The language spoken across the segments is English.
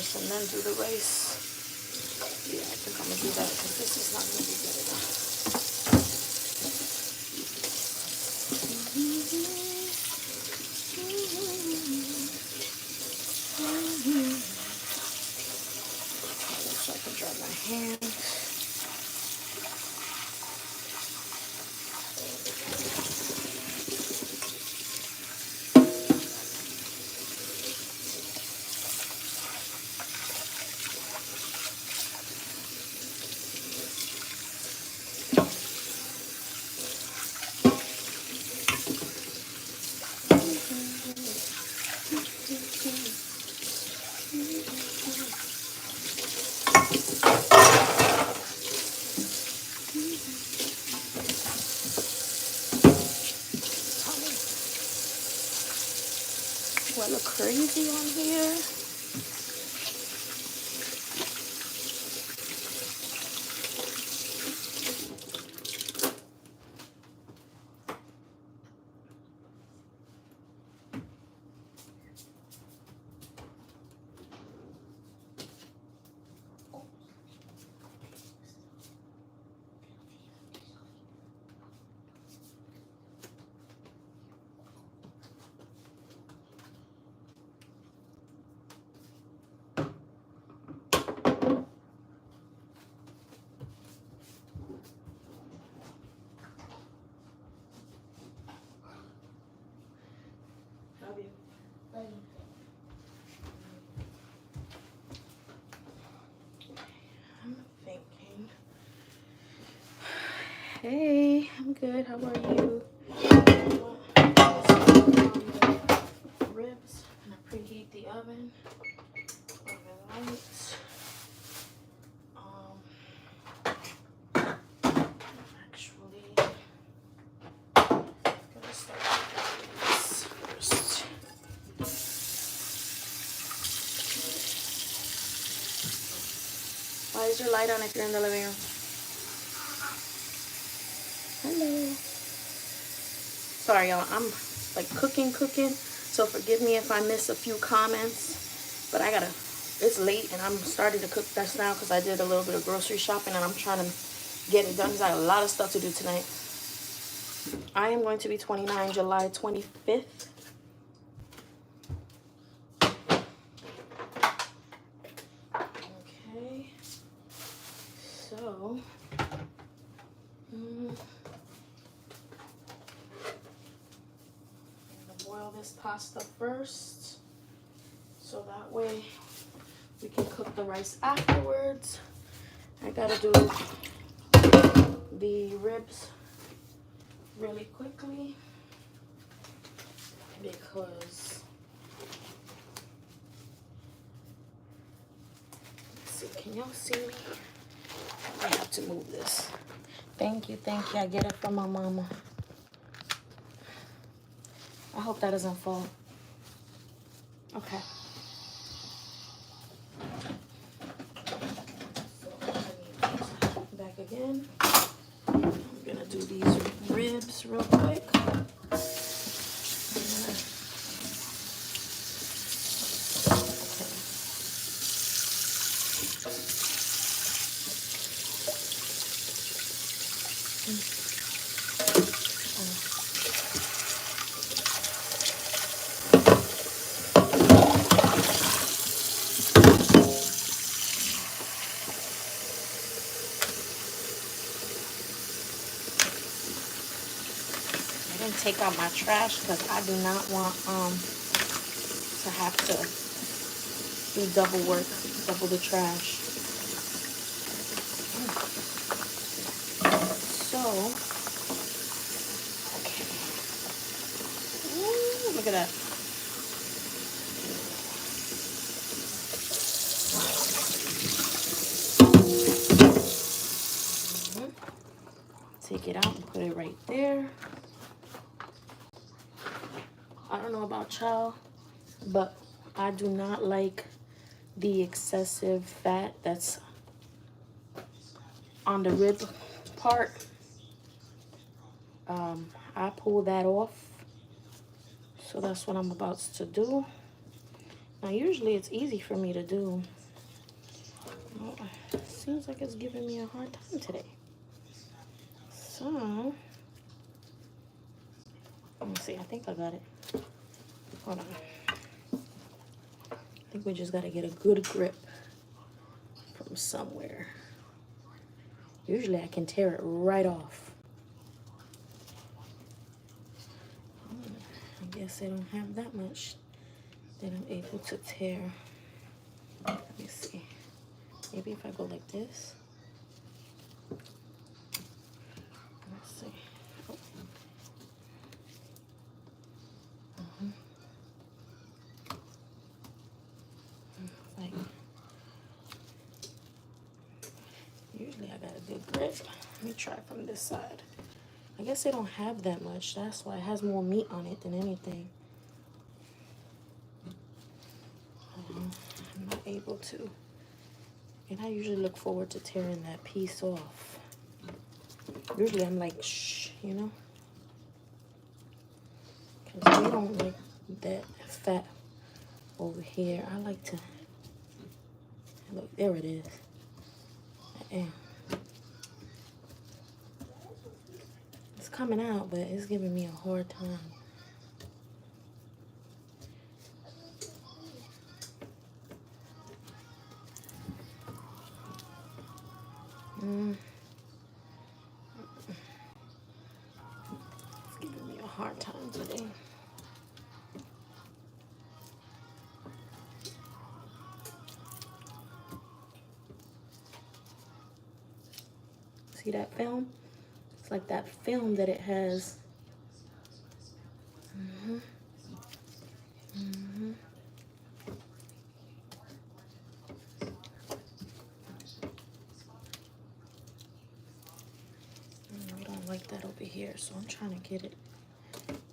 first and then do the rice. Yeah, I think I'm gonna do that because this is not gonna be good enough. So I can dry my hands. Do I look crazy on here? I'm thinking. Hey, I'm good. How are you? Ribs. I'm gonna preheat the oven. Oven lights. Actually, I'm gonna start with this first. Why is your light on if you're in the living room? Hello. Sorry, y'all. I'm like cooking. So forgive me if I miss a few comments. But it's late and I'm starting to cook this now because I did a little bit of grocery shopping and I'm trying to get it done because I have a lot of stuff to do tonight. I am going to be 29 July 25th. Okay. So, I'm gonna boil this pasta first, so that way we can cook the rice afterwards. I gotta do the ribs really quickly because let's see, can y'all see me? I have to move this. Thank you. I get it from my mama. I hope that doesn't fall. Okay. So back again. I'm gonna do these ribs real quick. Take out my trash because I do not want to have to do double work, double the trash. So, okay. Ooh, look at that. Take it out and put it right there. I don't know about y'all, but I do not like the excessive fat that's on the rib part. I pull that off. So that's what I'm about to do. Now, usually it's easy for me to do. Well, it seems like it's giving me a hard time today. So, let me see. I think I got it. Hold on. I think we just got to get a good grip from somewhere. Usually I can tear it right off. I guess they don't have that much that I'm able to tear. Let me see. Maybe if I go like this. Let's see. Oh. Like, usually I got a good grip. Let me try from this side. I guess they don't have that much. That's why it has more meat on it than anything. I'm not able to. And I usually look forward to tearing that piece off. Usually I'm like, shh, you know? Because we don't like that fat over here. I like to, look, there it is. It's coming out, but it's giving me a hard time. It's giving me a hard time today. See that film? It's like that film that it has. I don't like that over here, so I'm trying to get it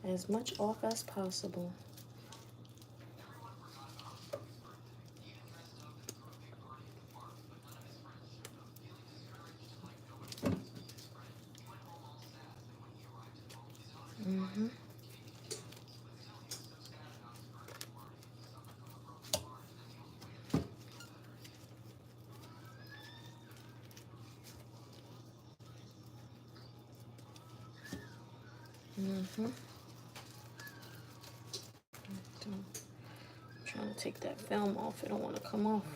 as much off as possible. I'm trying to take that film off. It don't want to come off.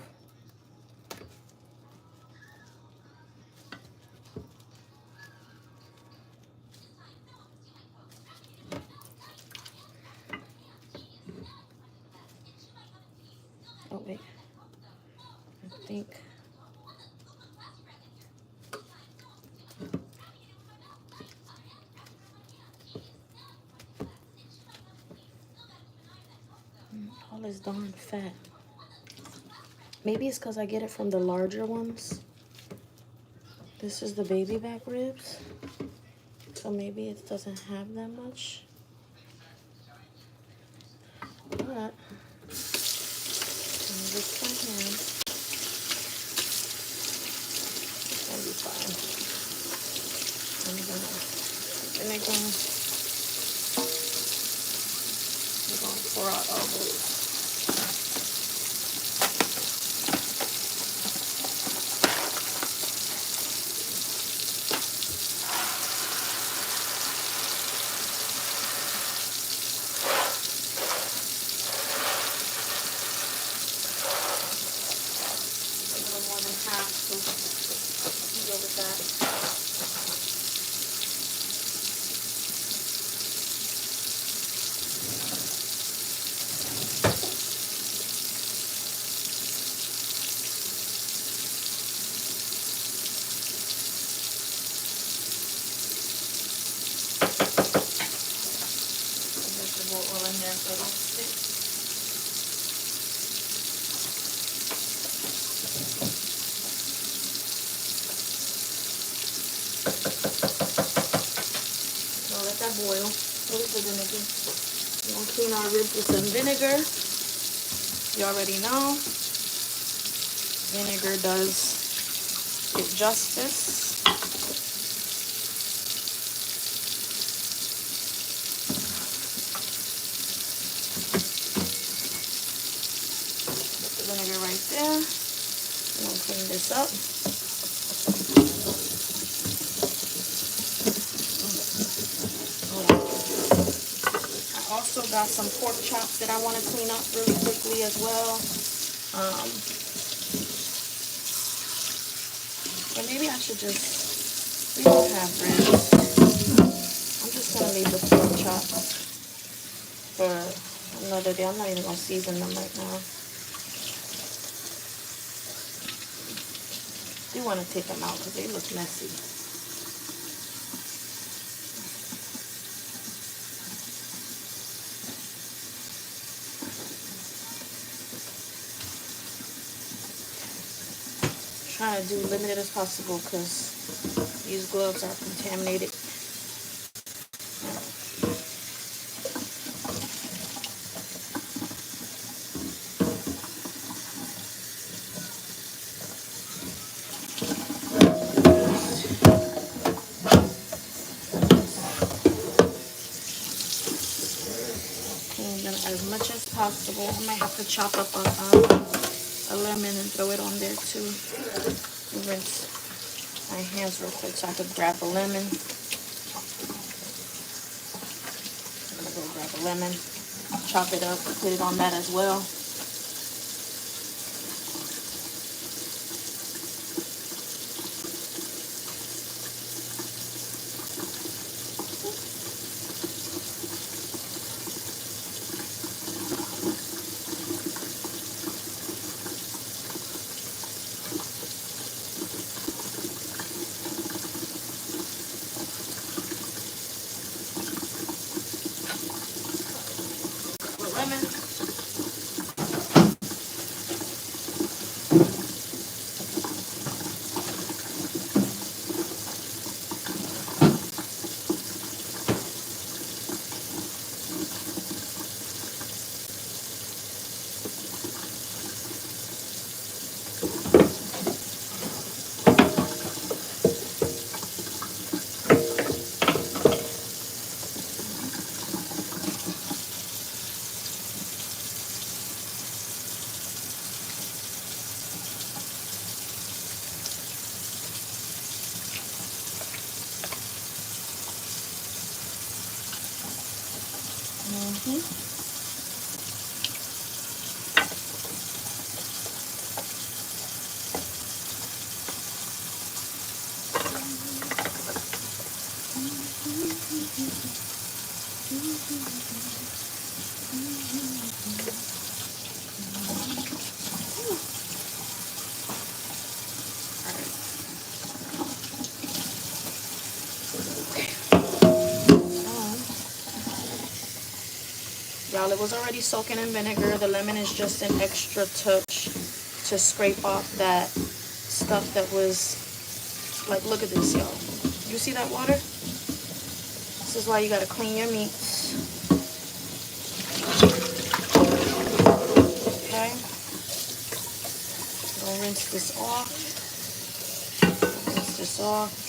Oh wait, I think. All this darn fat. Maybe it's because I get it from the larger ones. This is the baby back ribs. So maybe it doesn't have that much. But this one here, it's gonna be fine. I'm gonna we're gonna pour out all those. Boil. What is the vinegar? We're gonna clean our ribs with some vinegar. You already know. Vinegar does it justice. there. I'm gonna clean this up. I also got some pork chops that I want to clean up really quickly as well. But maybe I should just, we don't have ribs. I'm just going to leave the pork chops for another day. I'm not even going to season them right now. I do want to take them out because they look messy. Trying to do limited as possible because these gloves are contaminated. Clean them as much as possible. I might have to chop up a lemon and throw it on there too. Rinse my hands real quick so I could grab a lemon. I'm gonna go grab a lemon, chop it up, put it on that as well. Y'all, it was already soaking in vinegar. The lemon is just an extra touch to scrape off that stuff that was, like, look at this, y'all. You see that water? This is why you gotta clean your meats. Okay. Gonna rinse this off. Rinse this off.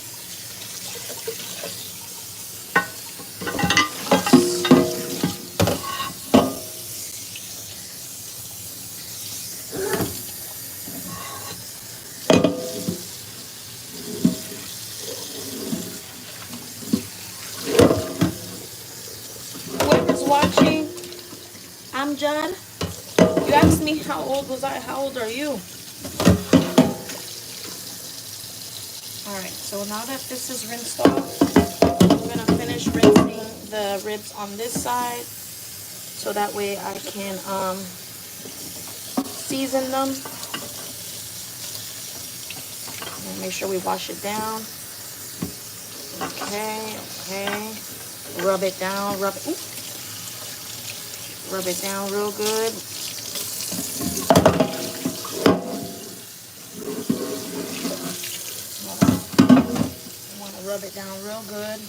Watching, I'm John. You asked me how old was I. How old are you? Alright, so now that this is rinsed off, I'm going to finish rinsing the ribs on this side so that way I can season them. And make sure we wash it down. Okay. Rub it down, rub it down real good. I want to rub it down real good.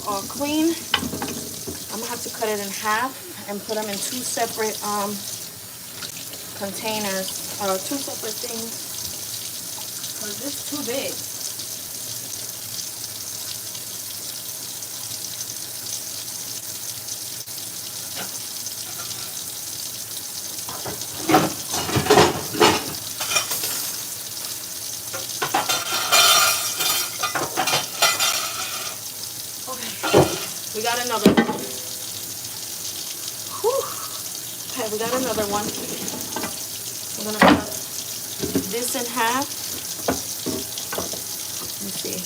All clean. I'm cut it in half and put them in two separate containers, or two separate things, because it's too big. We got another one. Whew. Okay, we got another one. I'm gonna cut this in half. Let me see.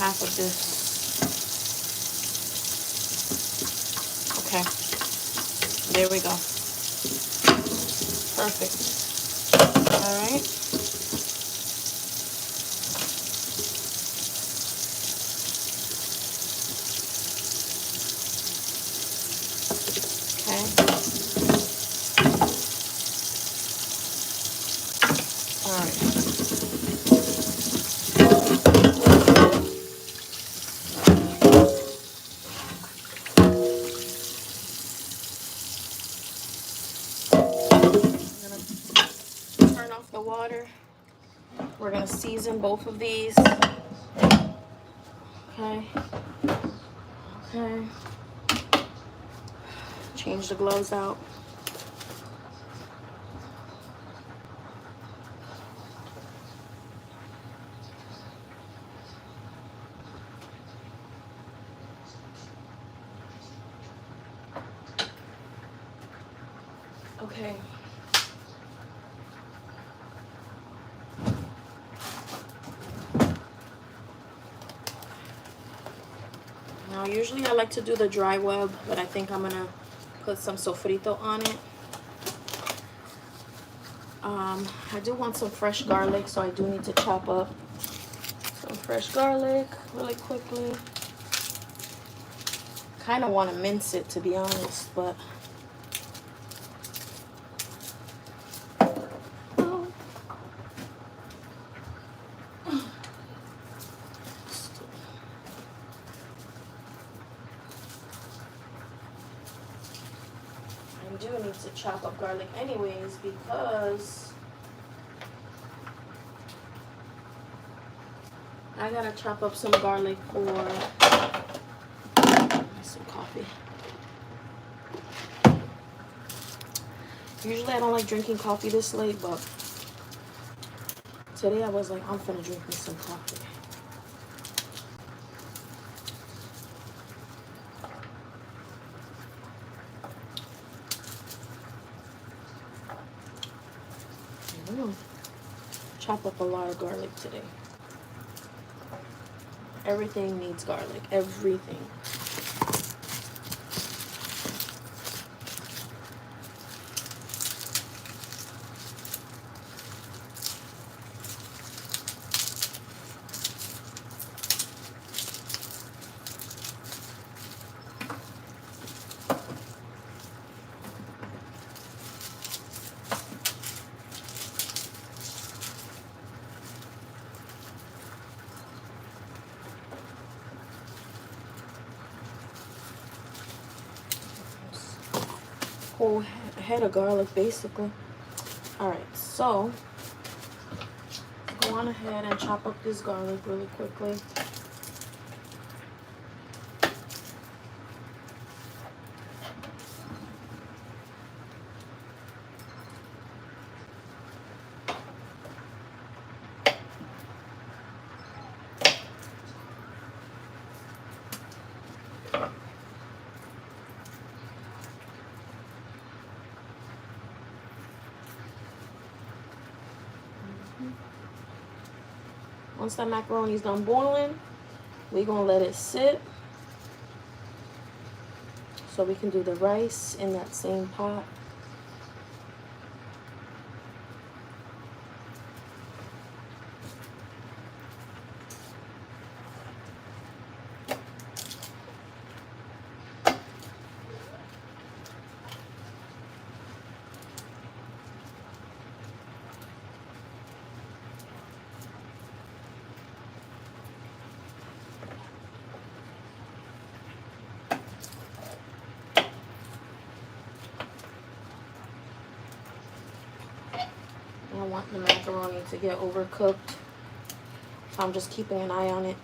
Half of this. Okay. There we go. Perfect. Alright. Turn off the water. We're gonna season both of these. Okay. Okay. Change the gloves out. Okay. Now, usually I like to do the dry rub, but I think I'm gonna put some sofrito on it. I do want some fresh garlic, so I do need to chop up some fresh garlic really quickly. Kind of want to mince it, to be honest, but I do need to chop up garlic anyways, because I gotta chop up some garlic for some coffee. Usually I don't like drinking coffee this late, but today I was like, I'm finna drink me some coffee. I'm gonna chop up a lot of garlic today. Everything needs garlic. Everything. Whole head of garlic, basically. All right, so go on ahead and chop up this garlic really quickly. Once that macaroni's done boiling, we're gonna let it sit so we can do the rice in that same pot. I don't want the macaroni to get overcooked. So I'm just keeping an eye on it.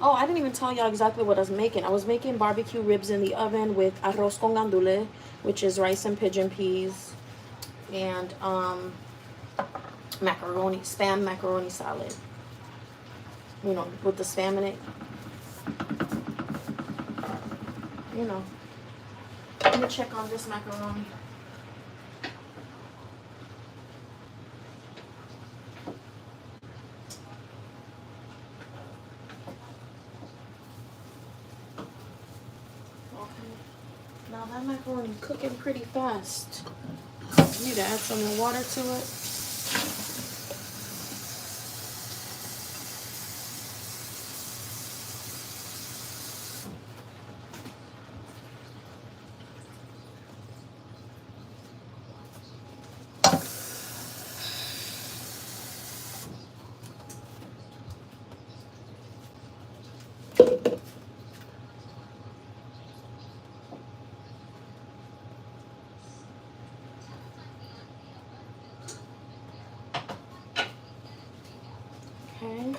Oh, I didn't even tell y'all exactly what I was making. I was making barbecue ribs in the oven with arroz con gandule, which is rice and pigeon peas, and macaroni, spam macaroni salad. You know, with the spam in it. You know. Let me check on this macaroni. Okay. Now that macaroni cooking pretty fast. I need to add some more water to it. Okay.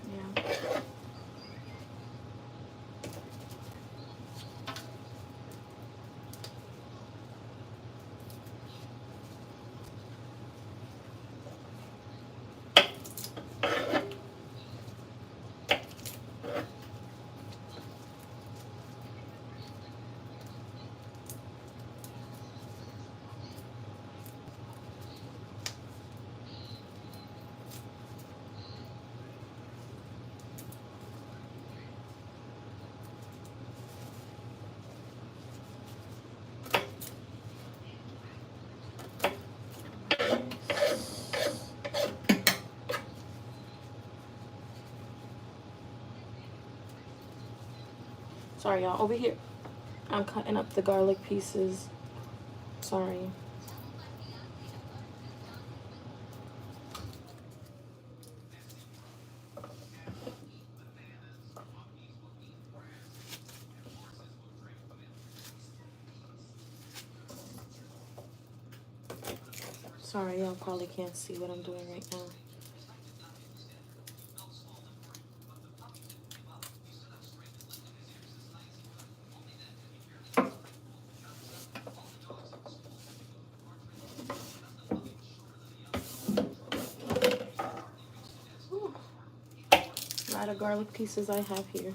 Yeah. Sorry, y'all. Over here, I'm cutting up the garlic pieces. Sorry. Sorry, y'all probably can't see what I'm doing right now. A lot of garlic pieces I have here.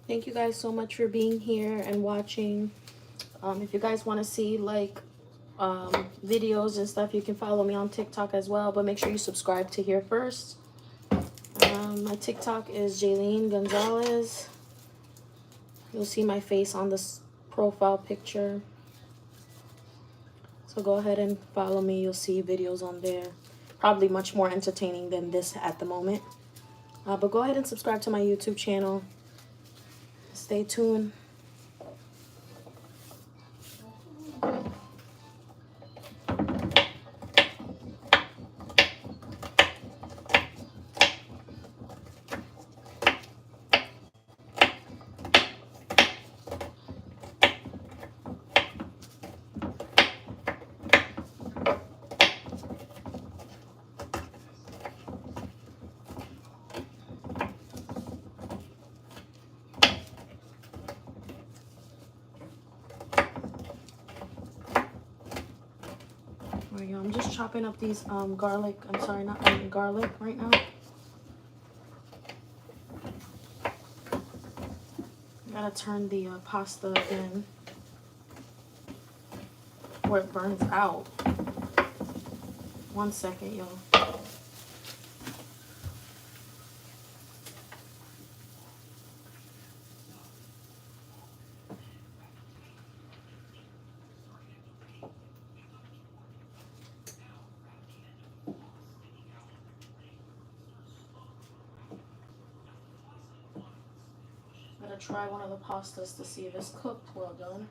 Thank you guys so much for being here and watching. If you guys want to see like videos and stuff, you can follow me on TikTok as well, but make sure you subscribe to here first. My TikTok is Jaylene Gonzalez. You'll see my face on this profile picture. So go ahead and follow me. You'll see videos on there. Probably much more entertaining than this at the moment. But go ahead and subscribe to my YouTube channel. Stay tuned. just chopping up these garlic. I'm sorry, not onion, garlic right now. Gotta turn the pasta in where it burns out. 1 second, y'all. Gotta try one of the pastas to see if it's cooked well done.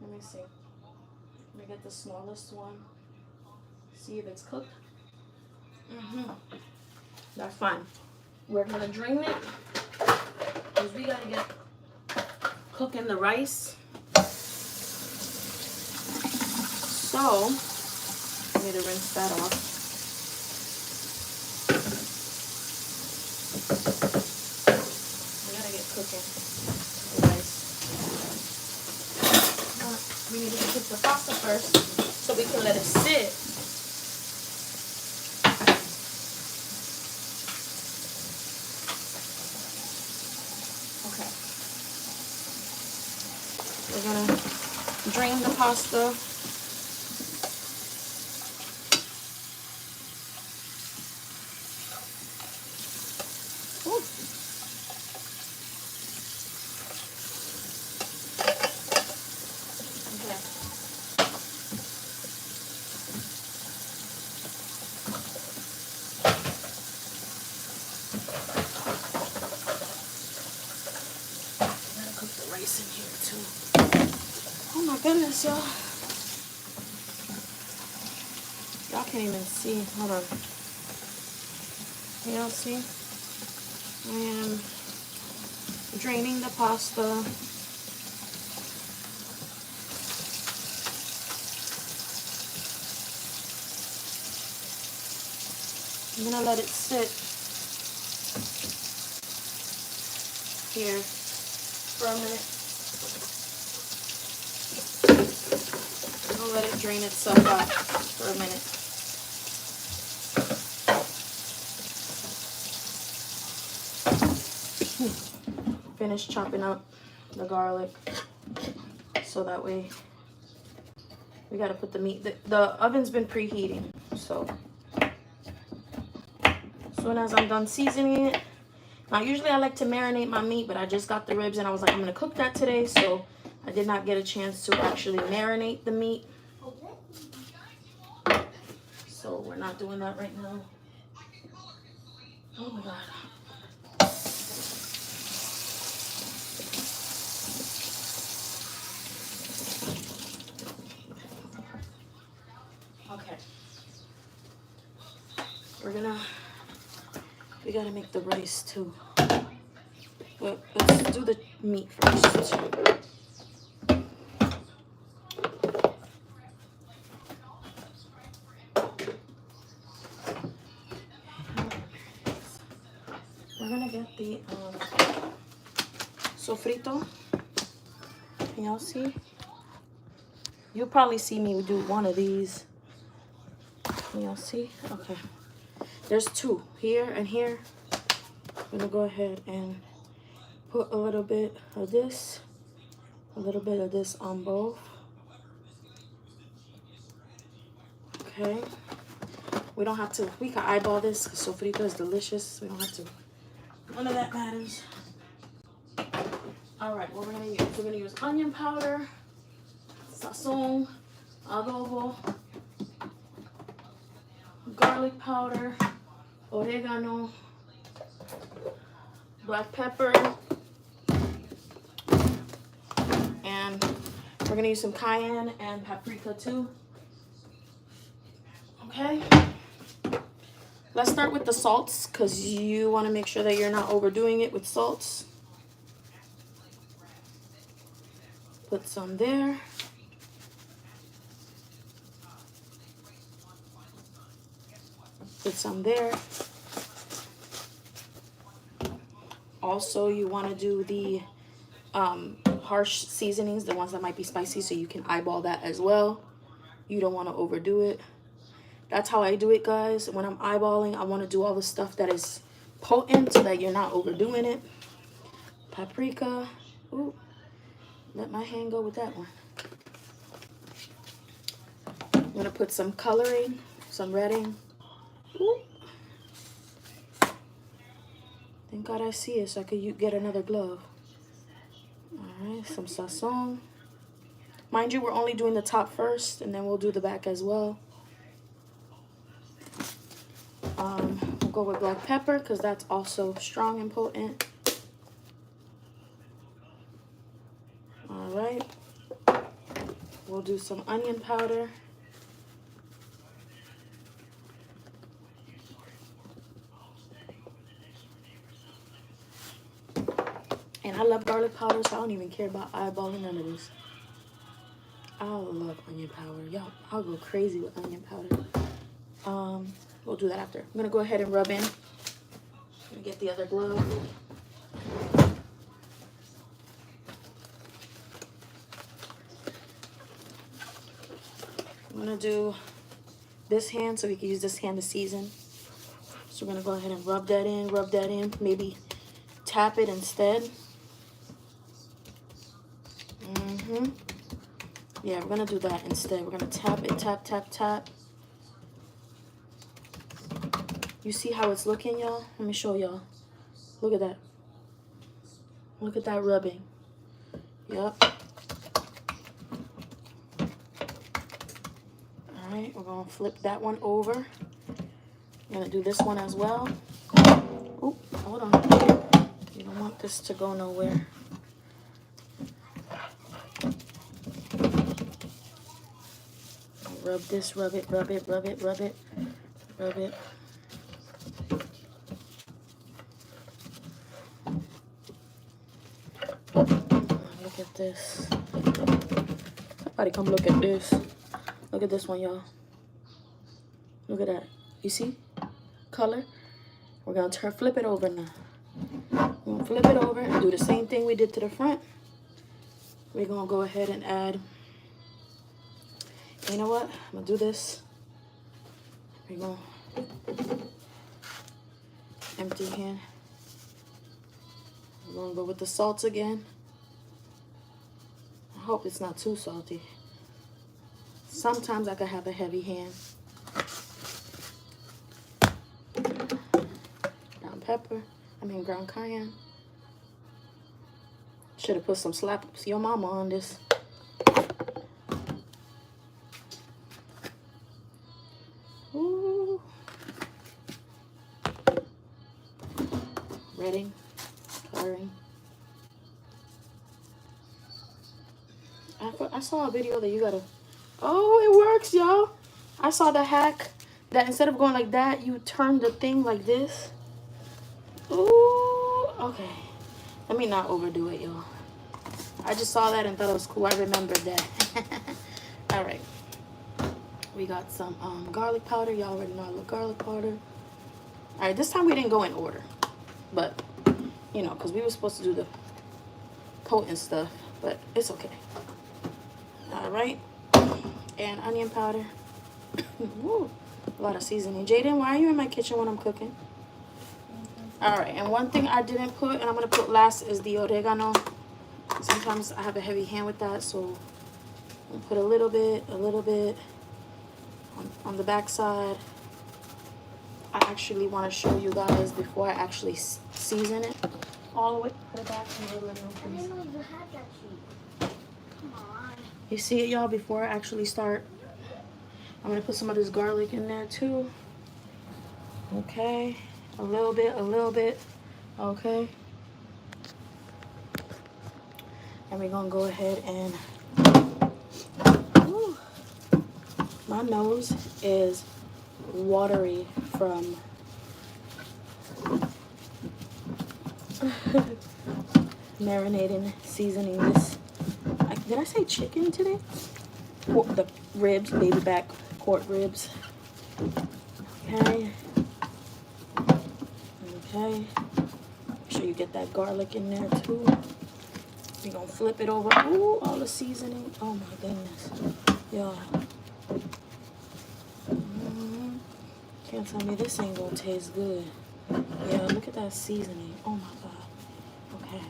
Let me see. Let me get the smallest one. See if it's cooked. That's fine. We're gonna drain it because we gotta get cooking the rice. So I need to rinse that off. We gotta get cooking the rice. We need to cook the pasta first so we can let it sit. Okay. We're gonna drain the pasta. In here too. Oh my goodness, y'all. Y'all can't even see. Hold on. Y'all see? I am draining the pasta. I'm gonna let it sit here for a minute. I'll let it drain itself out for a minute. Finish chopping up the garlic so that way we gotta put the meat. The oven's been preheating, so as soon as I'm done seasoning it. Now usually I like to marinate my meat, but I just got the ribs and I was like, I'm gonna cook that today, so I did not get a chance to actually marinate the meat. So we're not doing that right now. Oh my God. Okay. We gotta make the rice too. But let's do the meat first. We're gonna get the sofrito. Can y'all see? You'll probably see me do one of these. Can y'all see? Okay. There's two, here and here. I'm gonna go ahead and put a little bit of this on both. Okay. We don't have to, we can eyeball this because sofrito is delicious. We don't have to, none of that matters. All right, what we're gonna use? We're gonna use onion powder, sazon, adobo, garlic powder, oregano, black pepper, and we're gonna use some cayenne and paprika too. Okay. Let's start with the salts because you want to make sure that you're not overdoing it with salts. Put some there. Put some there. Also, you want to do the harsh seasonings, the ones that might be spicy, so you can eyeball that as well. You don't want to overdo it. That's how I do it, guys. When I'm eyeballing, I want to do all the stuff that is potent so that you're not overdoing it. Paprika. Ooh, let my hand go with that one. I'm going to put some coloring, some redding. Ooh. Thank God I see it so I could get another glove. Alright, some sazon. Mind you, we're only doing the top first, and then we'll do the back as well. We'll go with black pepper because that's also strong and potent. Alright. We'll do some onion powder. And I love garlic powder, so I don't even care about eyeballing none of this. I love onion powder. Y'all, I'll go crazy with onion powder. We'll do that after. I'm gonna go ahead and rub in. Let me get the other glove. I'm gonna do this hand so we can use this hand to season. So we're gonna go ahead and rub that in, maybe tap it instead. Yeah, we're gonna do that instead. We're gonna tap it, tap, tap, tap. You see how it's looking, y'all? Let me show y'all. Look at that. Look at that rubbing. Yep. Alright, we're gonna flip that one over. I'm gonna do this one as well. Oh, hold on. You don't want this to go nowhere. Rub this, rub it, rub it, rub it, rub it, rub it. Look at this. Somebody come look at this. Look at this one, y'all. Look at that. You see? Color. We're going to flip it over now. We're going to flip it over and do the same thing we did to the front. We're going to go ahead and add... You know what? I'm going to do this. We're going to... Empty hand. We're going to go with the salt again. I hope it's not too salty. Sometimes I could have a heavy hand. Ground cayenne. Should have put some slaps your mama on this. Ooh. Ready? Coloring. I saw a video that you gotta... Oh, it works, y'all. I saw the hack that instead of going like that, you turn the thing like this. Ooh, okay. Let me not overdo it, y'all. I just saw that and thought it was cool. I remembered that. All right. We got some garlic powder. Y'all already know I love garlic powder. All right, this time we didn't go in order. But, you know, because we were supposed to do the potent stuff. But it's okay. All right. And onion powder. Woo, a lot of seasoning. Jaden, why are you in my kitchen when I'm cooking? All right, and one thing I didn't put, and I'm going to put last, is the oregano. Sometimes I have a heavy hand with that, so I'll put a little bit on the back side. I actually want to show you guys before I actually season it. All the way to the back. I didn't know you had that sheet. Come on. You see it, y'all, before I actually start. I'm going to put some of this garlic in there, too. Okay. A little bit. Okay. And we're going to go ahead and... Ooh, my nose is watery from... marinating, seasoning this. Did I say chicken today? The ribs, baby back pork ribs. Okay. Okay. Make sure you get that garlic in there too. We're gonna flip it over. Ooh, all the seasoning. Oh my goodness. Y'all. Can't tell me this ain't gonna taste good. Yeah, look at that seasoning. Oh my God. Okay.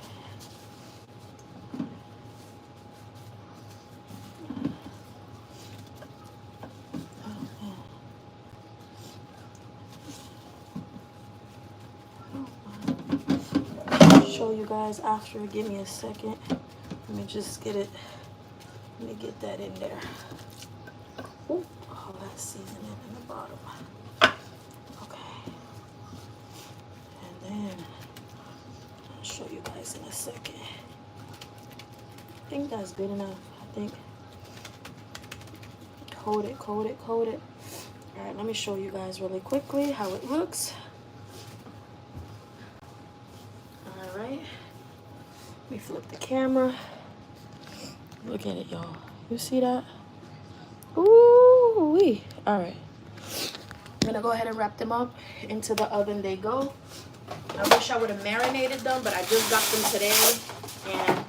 Show you guys after. Give me a second. Let me just get it. Let me get that in there. Ooh, all that seasoning in the bottom. Okay. And then I'll show you guys in a second. I think that's good enough. I think. Coat it, coat it, coat it. All right, let me show you guys really quickly how it looks. All right. Let me flip the camera. Look at it, y'all. You see that? Ooh-wee. All right. I'm gonna go ahead and wrap them up. Into the oven they go. I wish I would have marinated them, but I just got them today. And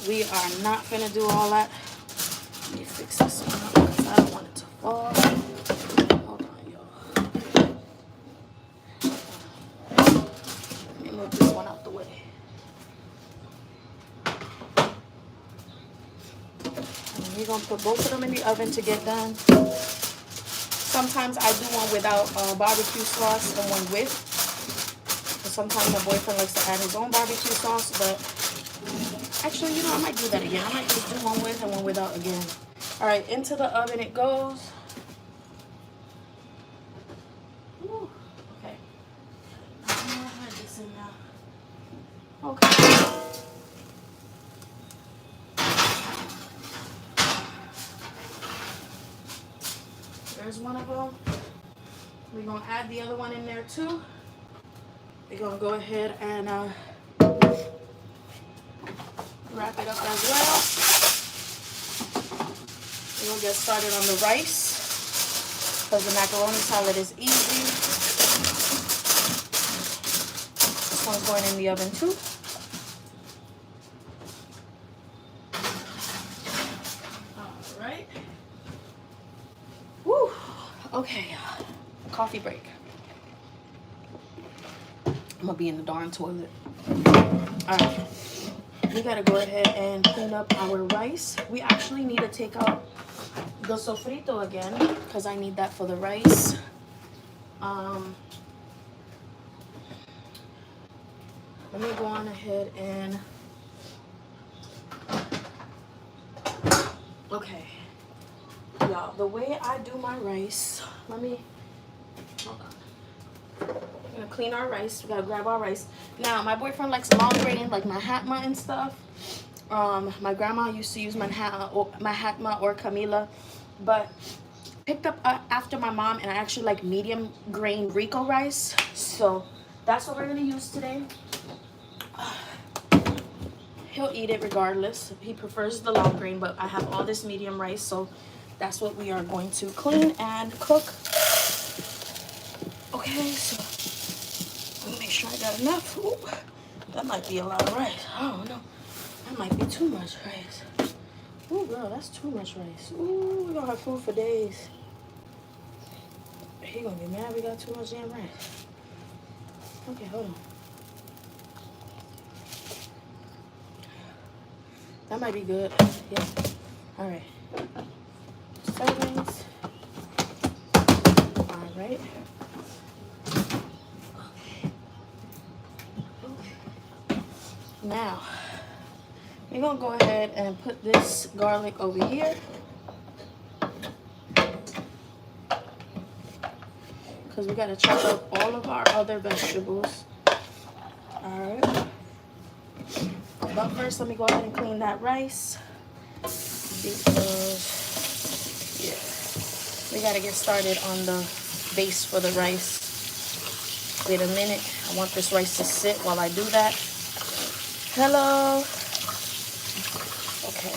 we are not gonna do all that. Let me fix this one up because I don't want it to fall. Hold on, y'all. Let me move this one out the way. And we're gonna put both of them in the oven to get done. Sometimes I do one without barbecue sauce and one with. But sometimes my boyfriend likes to add his own barbecue sauce, but actually, you know, I might do that again. I might just do one with and one without again. All right, into the oven it goes. Ooh, okay. I'm gonna add this in now. Okay. There's one of them. We're gonna add the other one in there too. We're gonna go ahead and wrap it up as well. We're gonna get started on the rice because the macaroni salad is easy. This one's going in the oven too. All right. Woo. Okay. Coffee break. I'm gonna be in the darn toilet. All right. We gotta go ahead and clean up our rice. We actually need to take out the sofrito again because I need that for the rice. Let me go on ahead and okay, y'all, the way I do my rice, let me hold on. We're gonna clean our rice. We gotta grab our rice. Now, my boyfriend likes long grain, like mahatma and stuff. My grandma used to use mahatma or Camila, but picked up after my mom, and I actually like medium grain Rico rice. So that's what we're gonna use today. He'll eat it regardless. He prefers the long grain, but I have all this medium rice, so that's what we are going to clean and cook. Okay, so let me make sure I got enough. Ooh, that might be a lot of rice. Oh no, that might be too much rice. Ooh, girl, that's too much rice. Ooh, we're gonna have food for days. He gonna be mad we got too much damn rice. Okay, hold on. That might be good. Yeah. All right. Servings. All right. Okay. Now, we're gonna go ahead and put this garlic over here. Because we gotta chop up all of our other vegetables. All right. But first, let me go ahead and clean that rice because, yeah, we gotta get started on the base for the rice. Wait a minute. I want this rice to sit while I do that. Hello. Okay.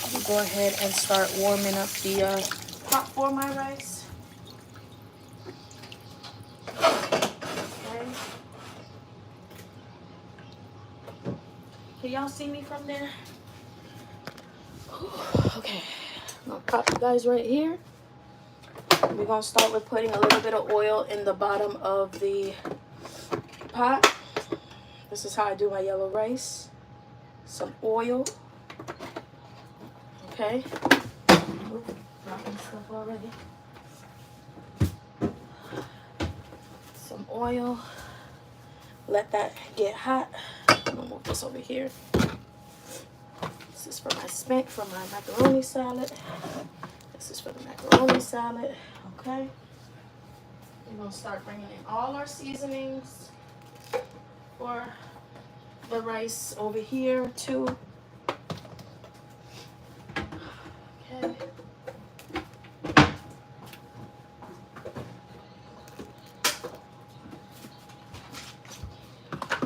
Let me go ahead and start warming up the pot for my rice. Can y'all see me from there? Okay. I'm gonna pop you guys right here. We're gonna start with putting a little bit of oil in the bottom of the pot. This is how I do my yellow rice. Some oil. Okay. Oops, dropping stuff already. Some oil. Let that get hot. I'm gonna move this over here. This is for my macaroni salad. This is for the macaroni salad. Okay. We're gonna start bringing in all our seasonings for the rice over here too. Okay.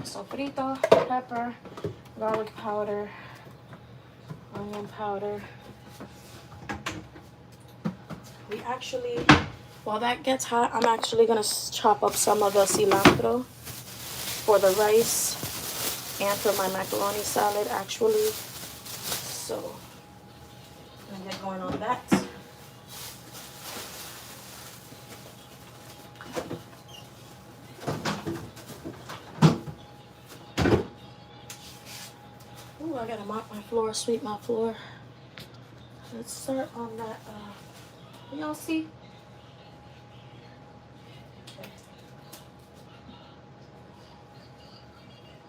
Sofrito, pepper, garlic powder, onion powder. We actually, while that gets hot, I'm actually gonna chop up some of the cilantro for the rice and for my macaroni salad actually. So I'm gonna get going on that. Ooh, I gotta mop my floor, sweep my floor. Let's start on that. Y'all see? Okay.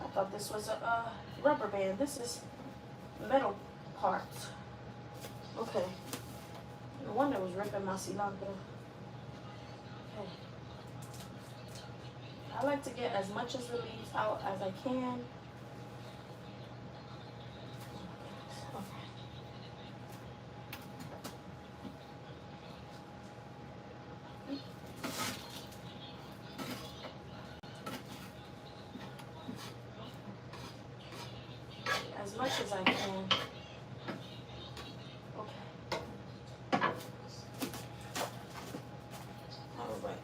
I thought this was a rubber band. This is metal parts. Okay. No wonder it was ripping my cilantro. Okay. I like to get as much of the leaves out as I can. As much as I can. Okay. All right.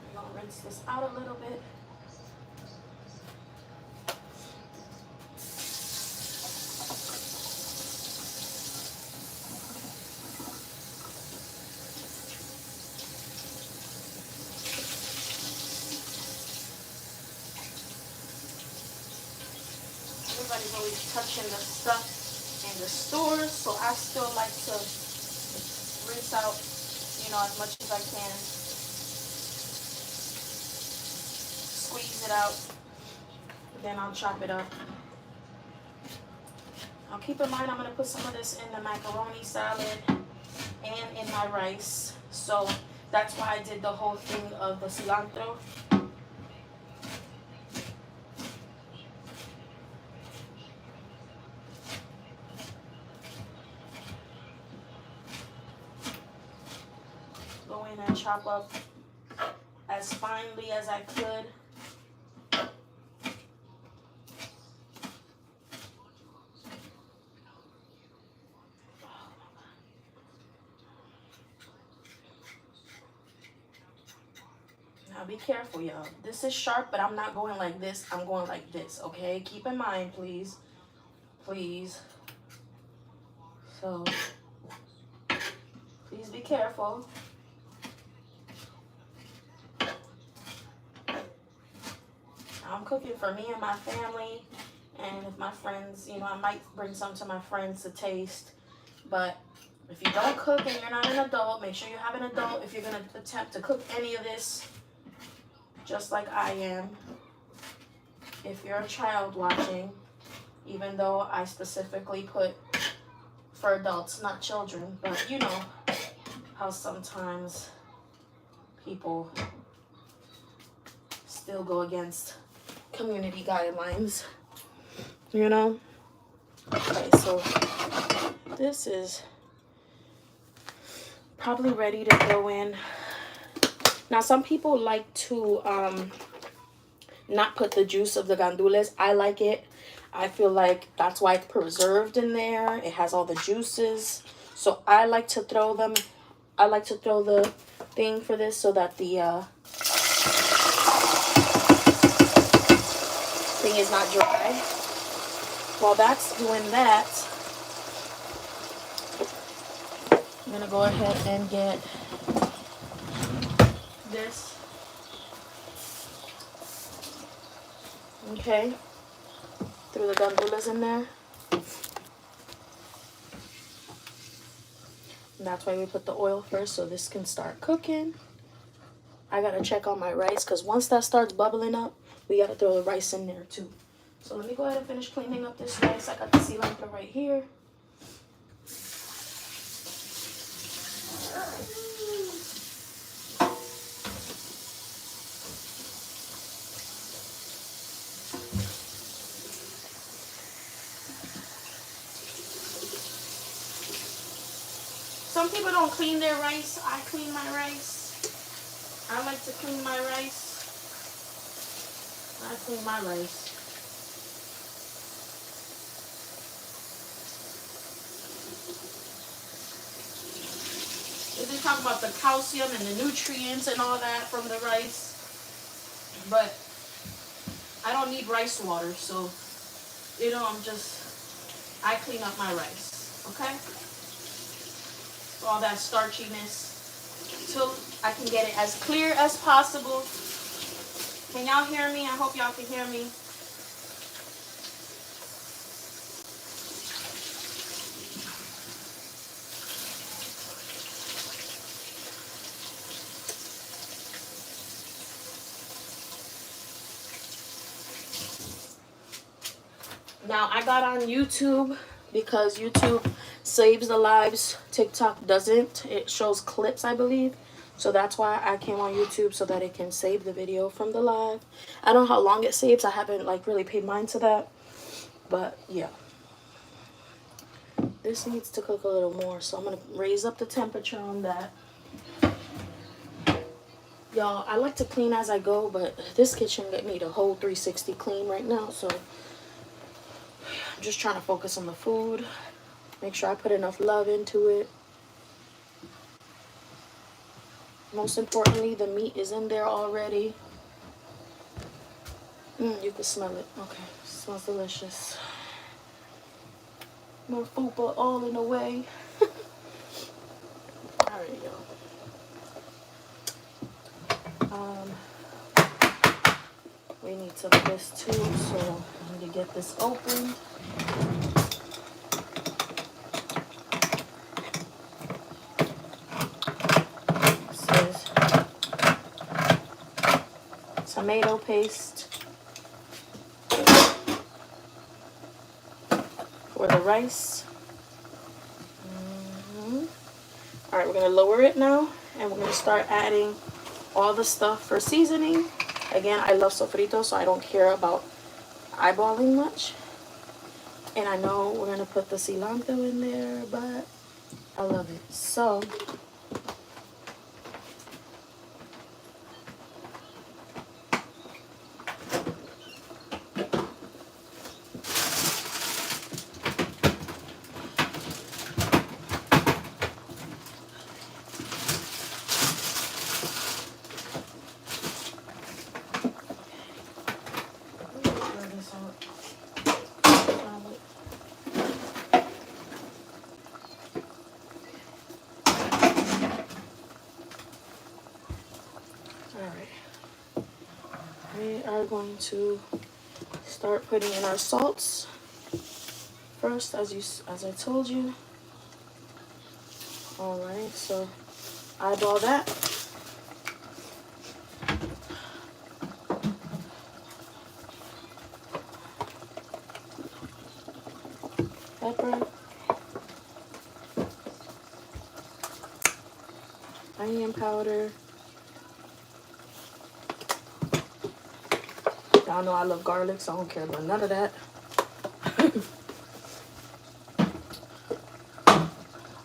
I'm gonna rinse this out a little bit. Everybody's always touching the stuff in the stores, so I still like to rinse out, you know, as much as I can. Squeeze it out, then I'll chop it up. Now keep in mind, I'm going to put some of this in the macaroni salad and in my rice, so that's why I did the whole thing of the cilantro. Go in and chop up as finely as I could. Now be careful, y'all. This is sharp, but I'm not going like this. I'm going like this, okay? Keep in mind, please. Please. So, please be careful. I'm cooking for me and my family, and if my friends, you know, I might bring some to my friends to taste. But if you don't cook and you're not an adult, make sure you have an adult if you're going to attempt to cook any of this, just like I am. If you're a child watching, even though I specifically put for adults, not children, but you know how sometimes people still go against community guidelines, you know. Okay, so this is probably ready to go in. Now some people like to not put the juice of the gandules. I like it. I feel like that's why it's preserved in there. It has all the juices, so I like to throw them. I like to throw the thing for this so that the thing is not dry. While that's doing that, I'm gonna go ahead and get this. Okay, threw the gandules in there. And that's why we put the oil first, so this can start cooking. I gotta check on my rice, because once that starts bubbling up, we gotta throw the rice in there too. So let me go ahead and finish cleaning up this rice. I got the cilantro right here. Some people don't clean their rice. I clean my rice. I like to clean my rice. I clean my rice. They talk about the calcium and the nutrients and all that from the rice. But I don't need rice water, so, you know, I clean up my rice, okay? All that starchiness till I can get it as clear as possible. Can y'all hear me? I hope y'all can hear me. Now, I got on YouTube because YouTube saves the lives. TikTok doesn't. It shows clips, I believe. So that's why I came on YouTube, so that it can save the video from the live. I don't know how long it saves. I haven't like really paid mind to that. But yeah. This needs to cook a little more, so I'm going to raise up the temperature on that. Y'all, I like to clean as I go, but this kitchen need a whole 360 clean right now, so I'm just trying to focus on the food. Make sure I put enough love into it. Most importantly, the meat is in there already. You can smell it. Okay, smells delicious. More fupa all in the way. Alright, y'all. We need some of this too, so I need to get this open. This is tomato paste for the rice. Alright, we're going to lower it now, and we're going to start adding all the stuff for seasoning. Again, I love sofrito, so I don't care about eyeballing much. And I know we're going to put the cilantro in there, but I love it. So, we are going to start putting in our salts first, as I told you. All right, so eyeball that. Pepper, onion powder. Y'all know I love garlic, so I don't care about none of that.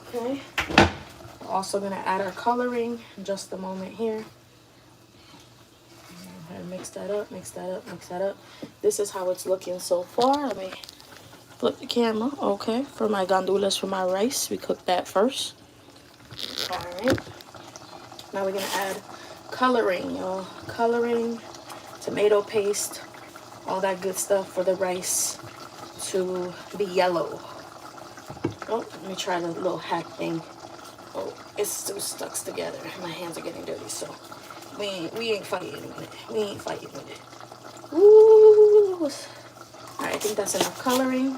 Okay. We're also going to add our coloring in just a moment here. And mix that up, mix that up, mix that up. This is how it's looking so far. Let me flip the camera. Okay. For my gandules, for my rice, we cooked that first. All right. Now we're going to add coloring, y'all. Coloring, tomato paste, all that good stuff for the rice to be yellow. Oh, let me try the little hack thing. Oh, it's still stuck together. My hands are getting dirty, so we ain't fighting with it. We ain't fighting with it. Ooh. Alright, I think that's enough coloring.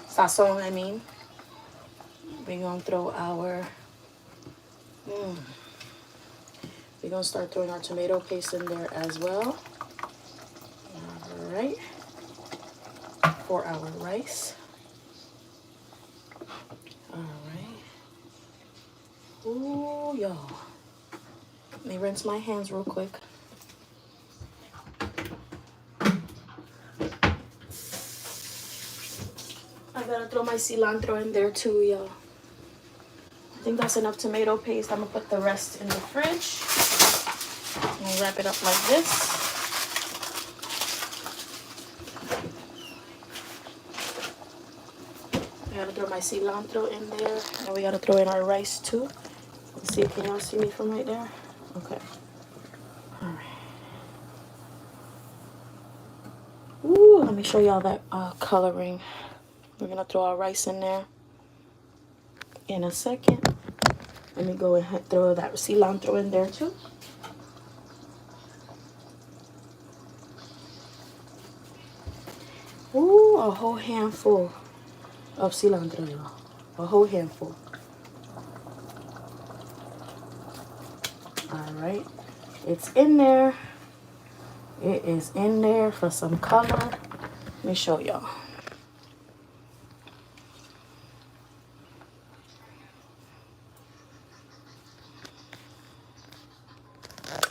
Sazon, I mean. We're gonna throw our we're gonna start throwing our tomato paste in there as well. Alright. For our rice. Alright. Ooh, y'all. Let me rinse my hands real quick. I gotta throw my cilantro in there too, y'all. I think that's enough tomato paste. I'm gonna put the rest in the fridge. And wrap it up like this. I gotta throw my cilantro in there. And we gotta throw in our rice too. Let's see, can y'all see me from right there? Okay. Alright. Ooh, let me show y'all that coloring. We're gonna throw our rice in there in a second. Let me go ahead and throw that cilantro in there too. Ooh, a whole handful of cilantro, y'all. A whole handful. Alright. It's in there. It is in there for some color. Let me show y'all.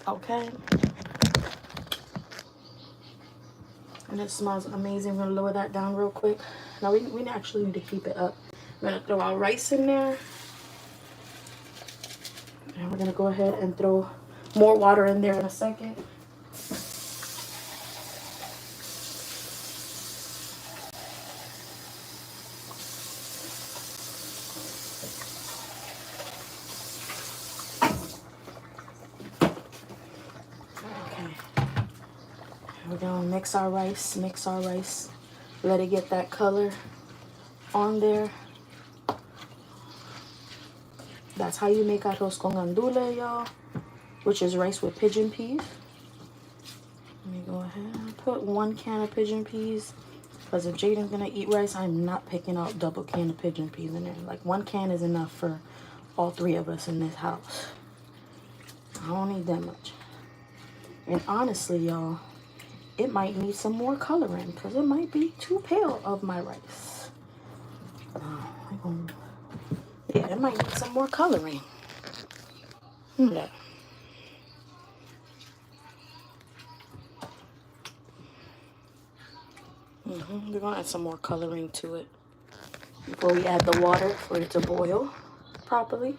Okay. And it smells amazing. I'm gonna lower that down real quick. Now we actually need to keep it up. I'm gonna throw our rice in there. And we're gonna go ahead and throw more water in there in a second. Okay. We're gonna mix our rice, let it get that color on there. That's how you make arroz con gandule, y'all, which is rice with pigeon peas. Let me go ahead and put 1 can of pigeon peas, because if Jaden's gonna eat rice, I'm not picking out double can of pigeon peas in there. Like 1 can is enough for all 3 of us in this house. I don't need that much. And honestly, y'all, it might need some more coloring because it might be too pale of my rice. Yeah, it might need some more coloring. Yeah. We're gonna add some more coloring to it before we add the water for it to boil properly.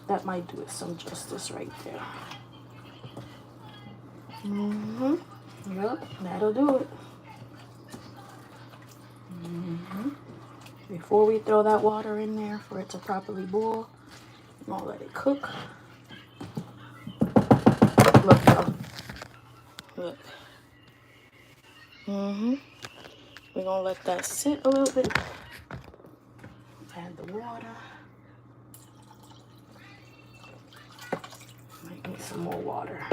That might do it some justice right there. Yep, that'll do it. Before we throw that water in there for it to properly boil, I'm gonna let it cook. Look, y'all. Look. We're gonna let that sit a little bit. Add the water. Might need some more water.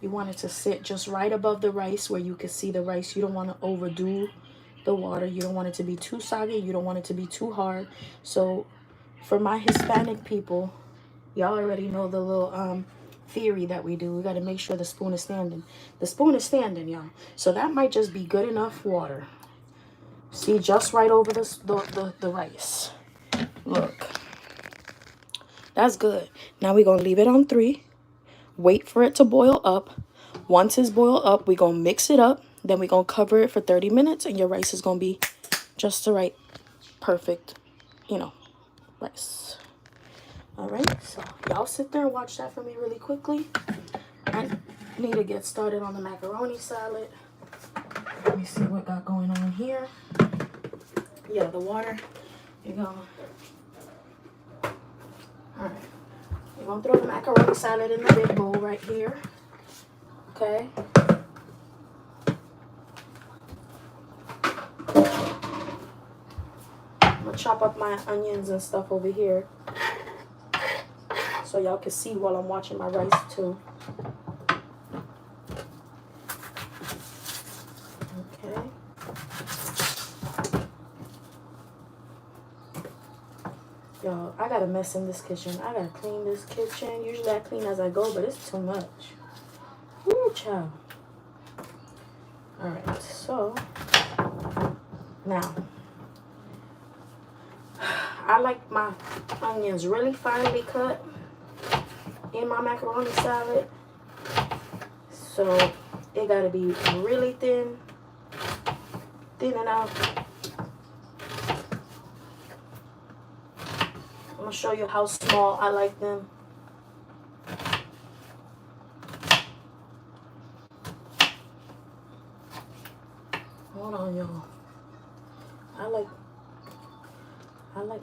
You want it to sit just right above the rice where you can see the rice. You don't want to overdo the water. You don't want it to be too soggy. You don't want it to be too hard. So for my Hispanic people, y'all already know the little theory that we do. We got to make sure the spoon is standing. The spoon is standing, y'all. So that might just be good enough water. See, just right over the rice. Look. That's good. Now we're going to leave it on 3. Wait for it to boil up. Once it's boiled up, we're going to mix it up. Then we're going to cover it for 30 minutes. And your rice is going to be just the right, perfect, rice. Alright, so y'all sit there and watch that for me really quickly. I need to get started on the macaroni salad. Let me see what got going on here. Yeah, the water. You're gonna... Alright. You're gonna throw the macaroni salad in the big bowl right here. Okay. I'm gonna chop up my onions and stuff over here so y'all can see while I'm watching my rice too. Okay. Y'all, I got a mess in this kitchen. I gotta clean this kitchen. Usually I clean as I go, but it's too much. Woo, child. Alright, so now I like my onions really finely cut in my macaroni salad. So it gotta be really thin enough. I'm gonna show you how small I like them. Hold on, y'all. I like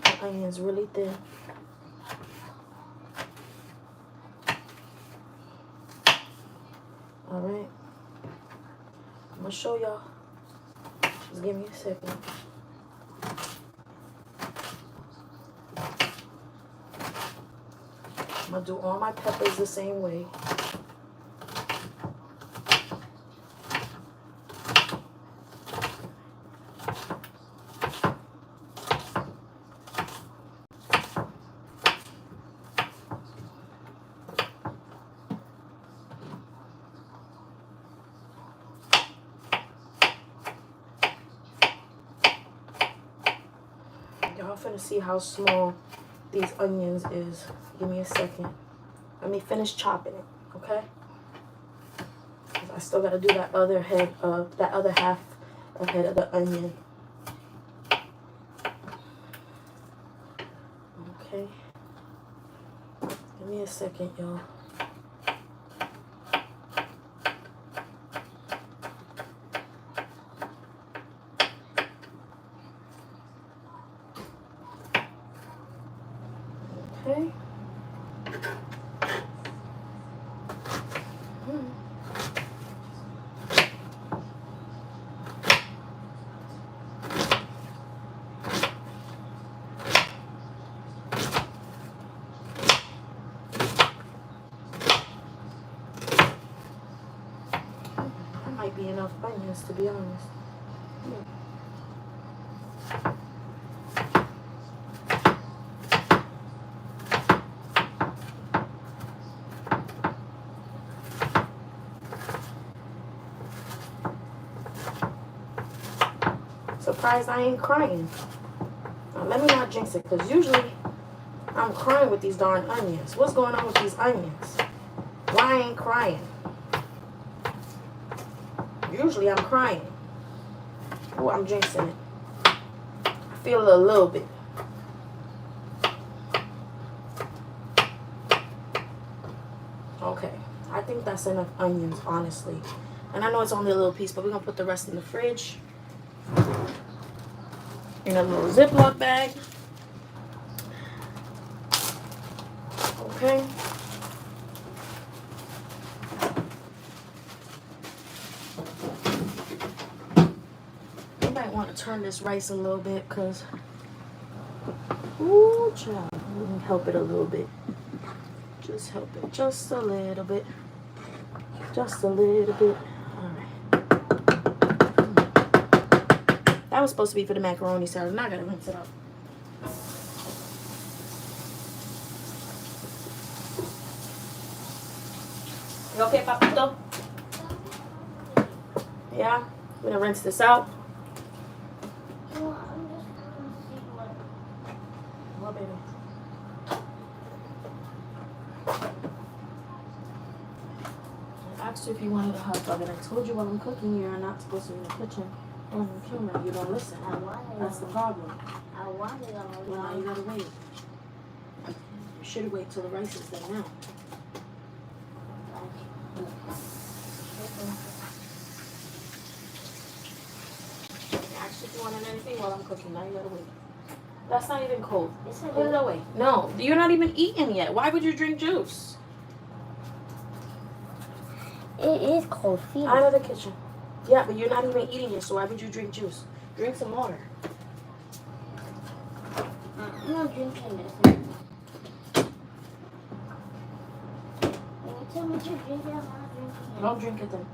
the onions really thin. Alright. I'm gonna show y'all. Just give me a second. I'm gonna do all my peppers the same way. Y'all finna see how small these onions is. Give me a second. Let me finish chopping it, okay? 'Cause I still gotta do that other half of the onion. Okay. Give me a second, y'all. Okay. That might be enough onions, to be honest. Surprised I ain't crying. Now, let me not jinx it, because usually I'm crying with these darn onions. What's going on with these onions? Why I ain't crying? Usually I'm crying. Oh, I'm jinxing it. I feel it a little bit. Okay. I think that's enough onions, honestly. And I know it's only a little piece, but we're going to put the rest in the fridge. In a little Ziploc bag. Okay. You might want to turn this rice a little bit, because ooh, child, we can help it a little bit. Just help it just a little bit. Just a little bit. Alright. That was supposed to be for the macaroni salad. Now I gotta rinse it up. You okay, Papito? Yeah? I'm gonna rinse this out. No, I'm just gonna see what. What, baby? I asked you if you wanted a hot dog, and I told you while I'm cooking, you're not supposed to be in the kitchen on the camera. You don't listen. I wanted That's the problem. I wanted Well, now you gotta wait. You should wait till the rice is done now. Ask if you wanted anything while I'm cooking. Now you gotta wait. That's not even cold. Put it away. No, you're not even eating yet. Why would you drink juice? It is cold. Feed Out of the kitchen. Yeah, but you're not even eating it, so why would you drink juice? Drink some water. I'm not drinking this. When you tell me to drink it, I'm not drinking it. Don't drink it then.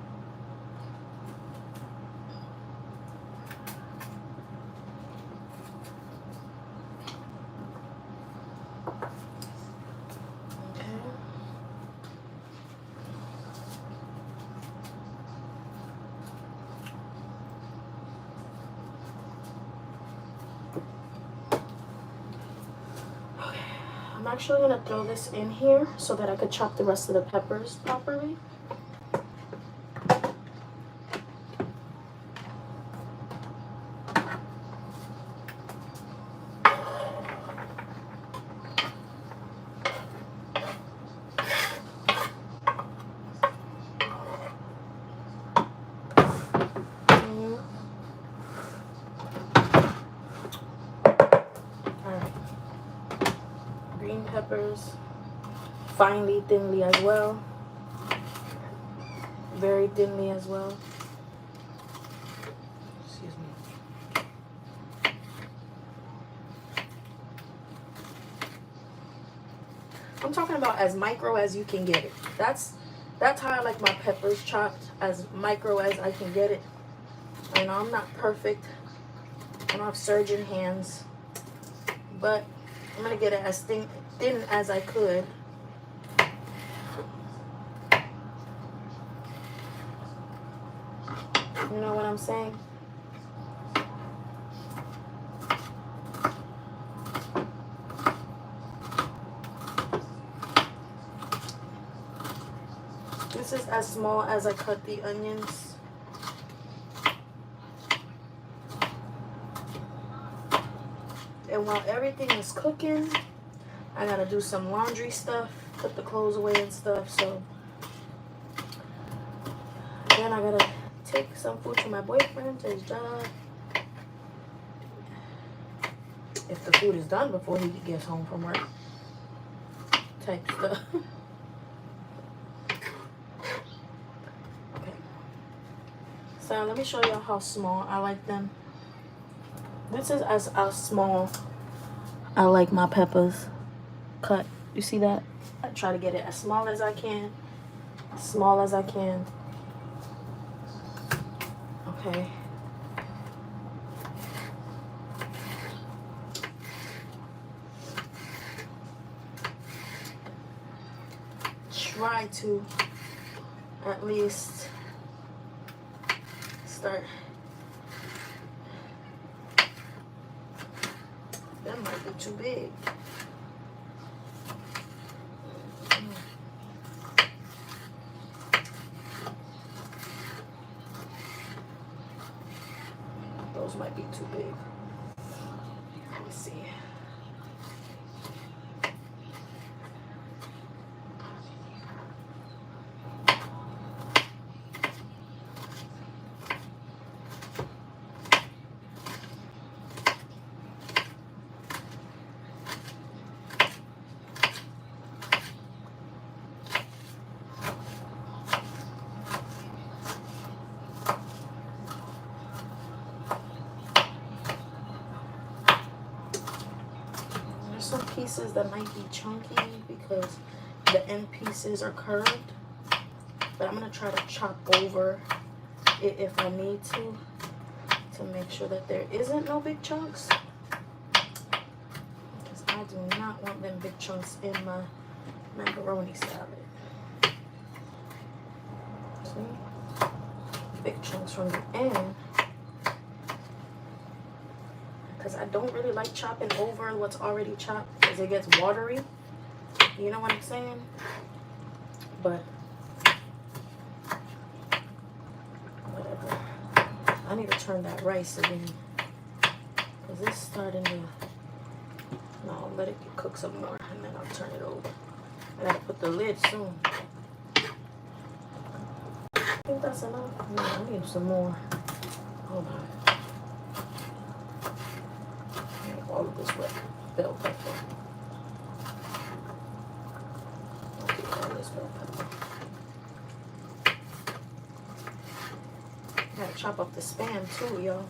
I'm actually going to throw this in here so that I could chop the rest of the peppers properly. Peppers finely, thinly as well, very thinly as well. Excuse me. I'm talking about as micro as you can get it. That's how I like my peppers chopped, as micro as I can get it. I know I'm not perfect. I don't have surgeon hands, but I'm gonna get it as thin as I could. You know what I'm saying? This is as small as I cut the onions. And while everything is cooking, I gotta do some laundry stuff, put the clothes away and stuff. So then I gotta take some food to my boyfriend to his job. If the food is done before he gets home from work, type stuff. Okay. So let me show you how small I like them. This is as small I like my peppers cut. You see that? I try to get it as small as I can. As small as I can. Okay. Try to at least start. That might be too big. Those might be too big. Let me see. Some pieces that might be chunky because the end pieces are curved, but I'm going to try to chop over it if I need to make sure that there isn't no big chunks, because I do not want them big chunks in my macaroni salad. See? Big chunks from the end. Because I don't really like chopping over what's already chopped because it gets watery. You know what I'm saying? But whatever. I need to turn that rice again because it's starting to No, let it cook some more, and then I'll turn it over. I gotta put the lid soon. I think that's enough. No, I need some more. Hold on. All of this red bell pepper. Okay, all this bell pepper. Gotta chop up the Spam too, y'all.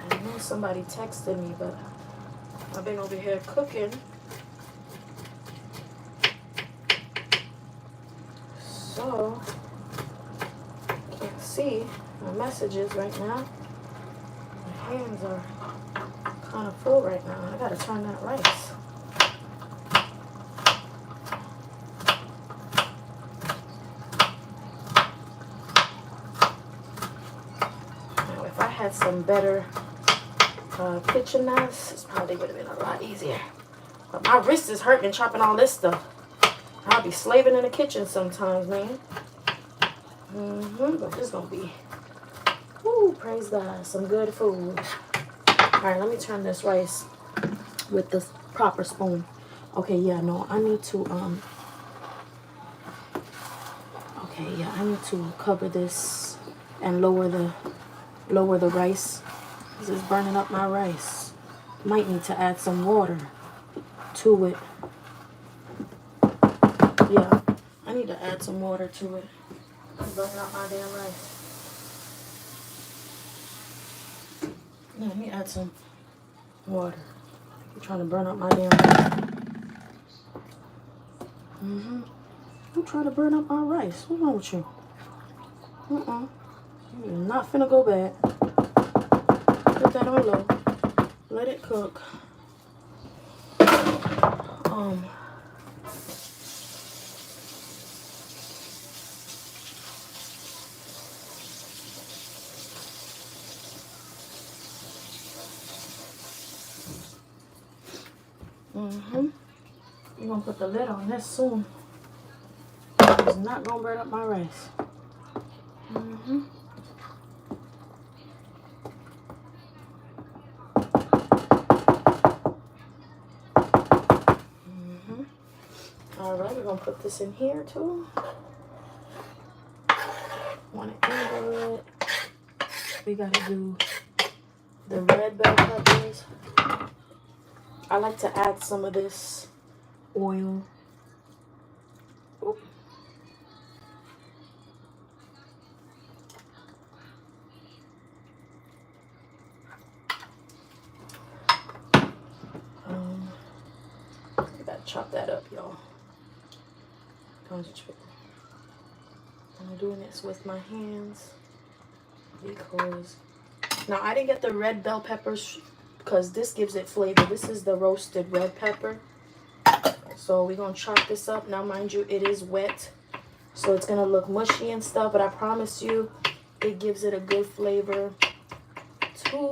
I know somebody texted me, but I've been over here cooking. So, I can't see my messages right now. My hands are kind of full right now. I gotta turn that rice. Now, if I had some better kitchen knives, this probably would have been a lot easier. But my wrist is hurting chopping all this stuff. I'll be slaving in the kitchen sometimes, man. But this is gonna be, whoo, praise God, some good food. All right, let me turn this rice with the proper spoon. Okay, yeah, no, I need to, okay, yeah, I need to cover this and lower the rice. This is burning up my rice. Might need to add some water to it. Yeah, I need to add some water to it. I'm burning up my damn rice. Yeah, let me add some water. You're trying to burn up my damn rice. I'm trying to burn up my rice. What's wrong with you? You're not finna go bad. Put that on low. Let it cook. I'm gonna put the lid on this soon. It's not gonna burn up my rice. Alright, we're gonna put this in here too. Want to angle it. We gotta do the red bell peppers. I like to add some of this oil. Oop. You gotta chop that up, y'all. I'm doing this with my hands because now I didn't get the red bell peppers because this gives it flavor. This is the roasted red pepper. So we're gonna chop this up. Now mind you, it is wet, so it's gonna look mushy and stuff, but I promise you it gives it a good flavor to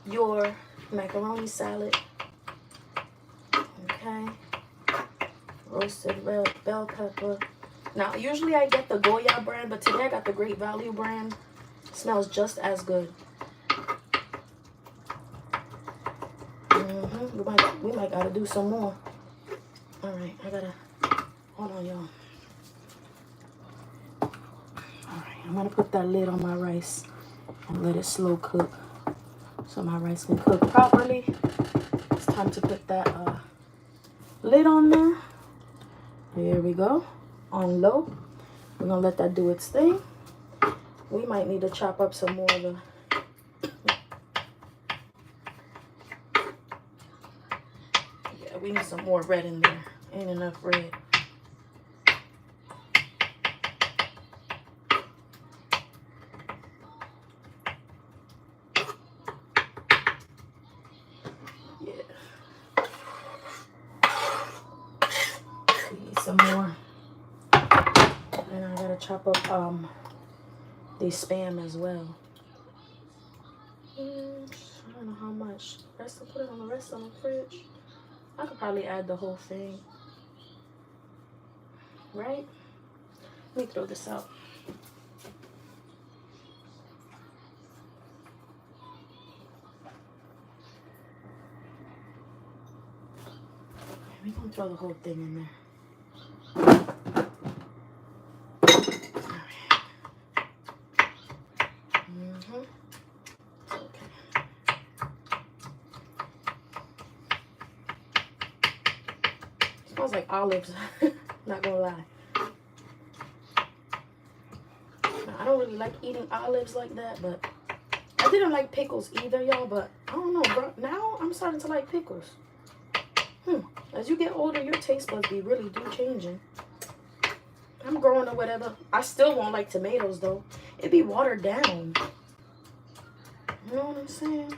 your macaroni salad. Okay, roasted red bell pepper. Now usually I get the Goya brand, but today I got the Great Value brand. It smells just as good. We might gotta do some more. All right, I gotta, hold on, y'all. All right, I'm gonna put that lid on my rice and let it slow cook so my rice can cook properly. It's time to put that lid on there. There we go, on low. We're gonna let that do its thing. We might need to chop up some more of the we need some more red in there. Ain't enough red. Yeah. We need some more. And I gotta chop up the Spam as well. I don't know how much. Rest, put it on the rest of the fridge. I could probably add the whole thing, right? Let me throw this out. throw the whole thing in there. Smells like olives. Not gonna lie. Now, I don't really like eating olives like that, but I didn't like pickles either, y'all. But I don't know, bro. Now I'm starting to like pickles. As you get older, your taste buds be really do changing. I'm growing or whatever. I still won't like tomatoes though. It be watered down. You know what I'm saying?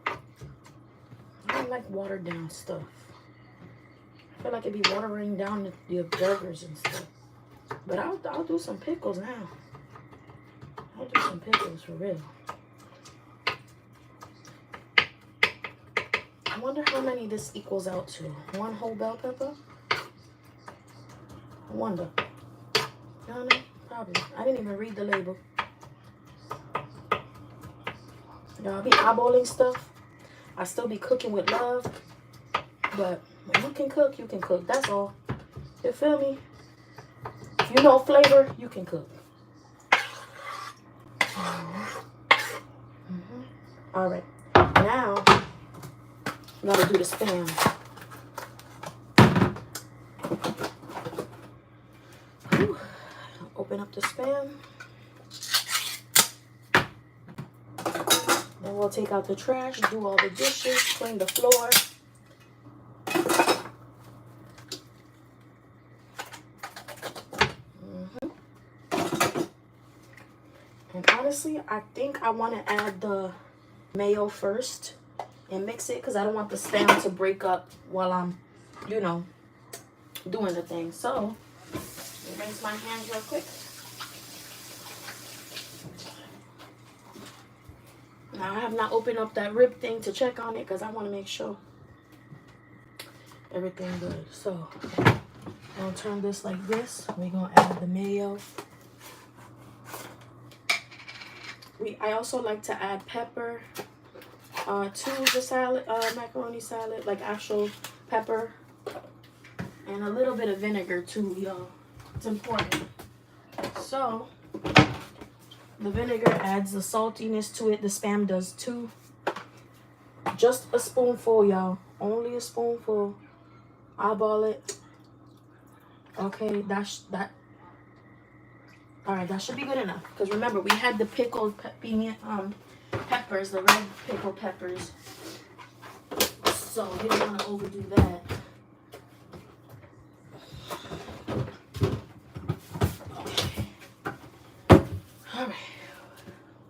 I don't like watered down stuff. I feel like it be watering down the burgers and stuff. But I'll do some pickles now. I'll do some pickles for real. I wonder how many this equals out to. 1 whole bell pepper? I wonder. You know what I mean? Probably. I didn't even read the label. Y'all be eyeballing stuff. I still be cooking with love. But when you can cook, you can cook. That's all. You feel me? If you know flavor, you can cook. All right. Now, I'm going to do the Spam. Whew. Open up the Spam. Then we'll take out the trash, do all the dishes, clean the floor. And honestly, I think I want to add the mayo first and mix it because I don't want the Spam to break up while I'm, you know, doing the thing. So, let me rinse my hands real quick. Now, I have not opened up that rib thing to check on it because I want to make sure everything good. So, I'm going to turn this like this. We're going to add the mayo. I also like to add pepper to the salad, macaroni salad, like actual pepper. And a little bit of vinegar too, y'all. It's important. So, the vinegar adds the saltiness to it. The Spam does too. Just a spoonful, y'all. Only a spoonful. Eyeball it. Okay, that. All right, that should be good enough. Because remember, we had the pickled peppers, the red pickled peppers. So we don't want to overdo that. Okay. All right.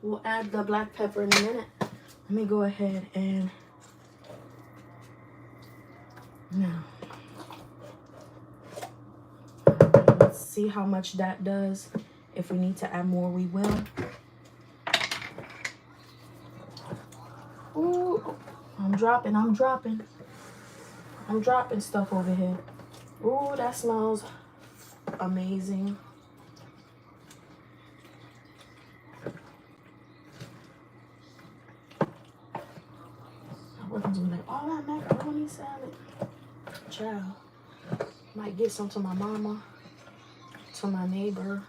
We'll add the black pepper in a minute. Let me go ahead and now let's see how much that does. If we need to add more, we will. Ooh, I'm dropping stuff over here. Ooh, that smells amazing. I wasn't doing like all that macaroni salad. Child, might give some to my mama, to my neighbor.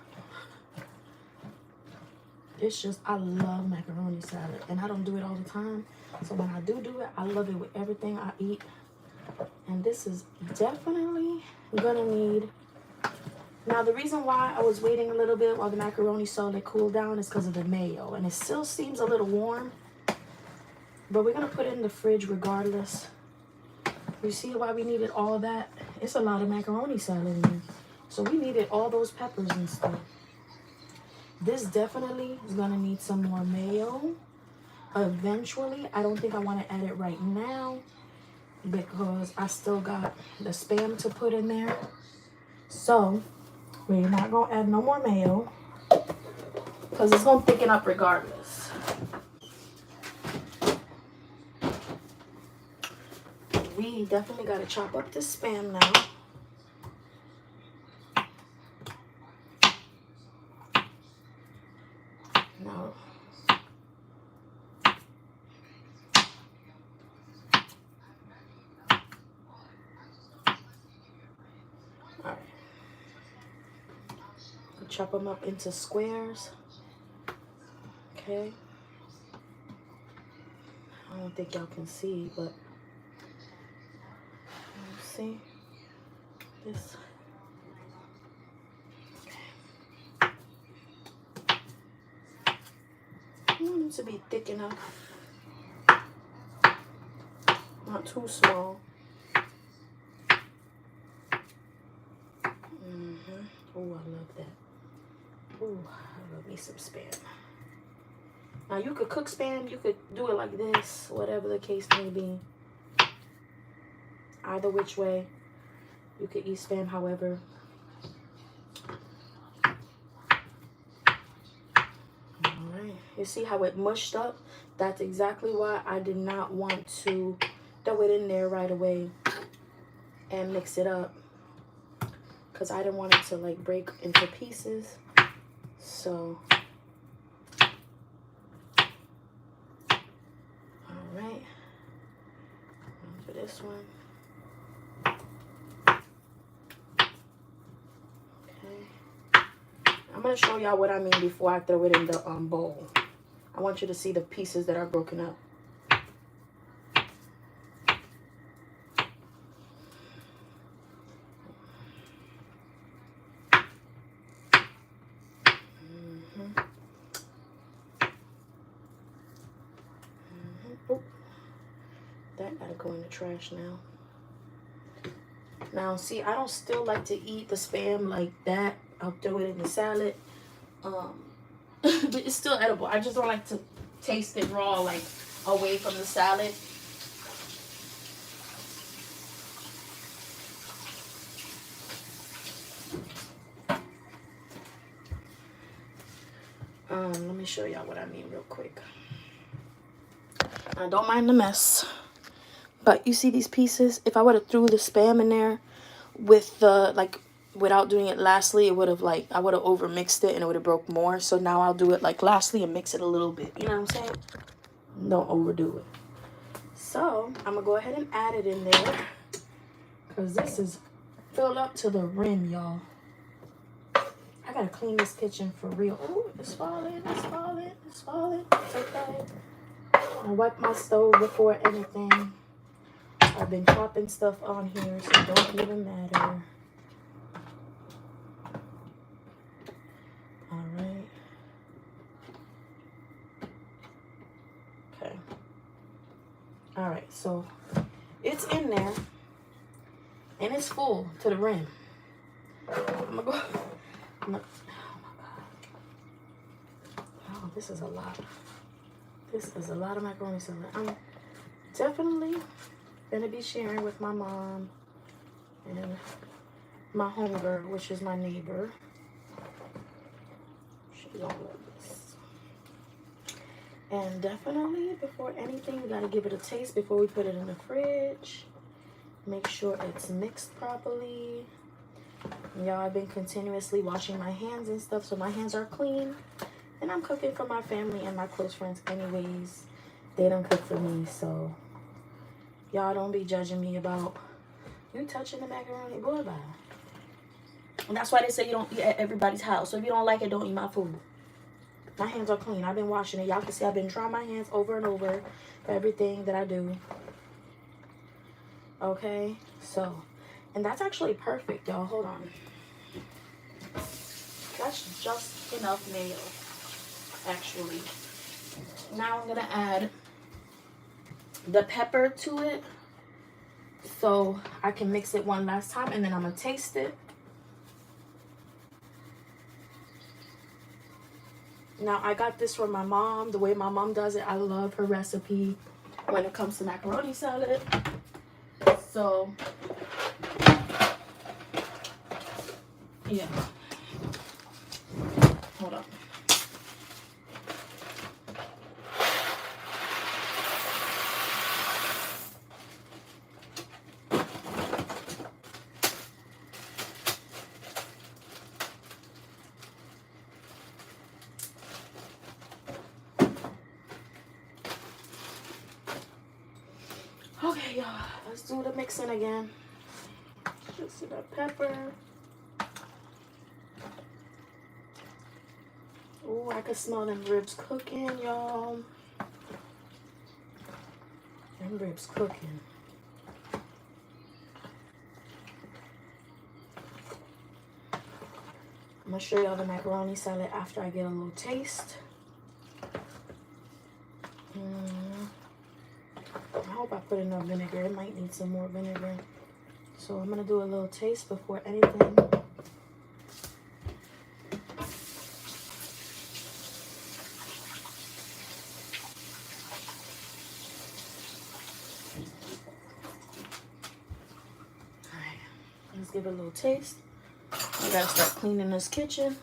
It's just, I love macaroni salad, and I don't do it all the time. So when I do it, I love it with everything I eat. And this is definitely gonna need. Now, the reason why I was waiting a little bit while the macaroni salad cooled down is because of the mayo. And it still seems a little warm. But we're gonna put it in the fridge regardless. You see why we needed all that? It's a lot of macaroni salad in here. So we needed all those peppers and stuff. This definitely is gonna need some more mayo. Eventually, I don't think I want to add it right now because I still got the Spam to put in there. So we're not gonna add no more mayo because it's gonna thicken up regardless. We definitely gotta chop up this Spam now. Now, Chop them up into squares. Okay. I don't think y'all can see, but see this. Okay. I want them to be thick enough, not too small. Oh, I love that. Oh, I love me some Spam. Now you could cook Spam, you could do it like this, whatever the case may be. Either which way, you could eat Spam however. Alright, you see how it mushed up? That's exactly why I did not want to throw it in there right away and mix it up. Because I didn't want it to like break into pieces. So, alright. For this one. I'm going to show y'all what I mean before I throw it in the bowl. I want you to see the pieces that are broken up. Oh, that gotta go in the trash now. Now, see, I don't still like to eat the Spam like that. I'll throw it in the salad. But it's still edible. I just don't like to taste it raw, like away from the salad. Let me show y'all what I mean real quick. I don't mind the mess. But you see these pieces? If I would have threw the Spam in there with the, like, without doing it lastly, it would have, like, I would have over mixed it and it would have broke more. So now I'll do it, like, lastly and mix it a little bit. You know what I'm saying? Don't overdo it. So I'm going to go ahead and add it in there. Because this is filled up to the rim, y'all. I got to clean this kitchen for real. Oh, it's falling, it's falling, it's falling. It's okay. I wipe my stove before anything. I've been chopping stuff on here, so it don't even matter. Alright. Okay. Alright, so it's in there. And it's full to the rim. I'm gonna go. Oh my God. Oh, this is a lot. This is a lot of macaroni salad. I'm definitely gonna be sharing with my mom and my homegirl, which is my neighbor. She don't love this. And definitely, before anything, we gotta give it a taste before we put it in the fridge. Make sure it's mixed properly. Y'all, I've been continuously washing my hands and stuff, so my hands are clean. And I'm cooking for my family and my close friends anyways. They don't cook for me, so y'all don't be judging me about you touching the macaroni. Boy, bye. And that's why they say you don't eat at everybody's house. So if you don't like it, don't eat my food. My hands are clean. I've been washing it. Y'all can see I've been drying my hands over and over for everything that I do. Okay, so, and that's actually perfect, y'all. Hold on. That's just enough mayo, actually. Now I'm gonna add the pepper to it so I can mix it one last time, and then I'm gonna taste it. Now, I got this from my mom, the way my mom does it. I love her recipe when it comes to macaroni salad. So, yeah. Hold on. Okay, y'all, let's do the mixing again. Just see that pepper. Oh, I can smell them ribs cooking, y'all. Them ribs cooking. I'm gonna show y'all the macaroni salad after I get a little taste. I hope I put enough vinegar. It might need some more vinegar. So I'm gonna do a little taste before anything. Alright, let's give it a little taste. I gotta start cleaning this kitchen.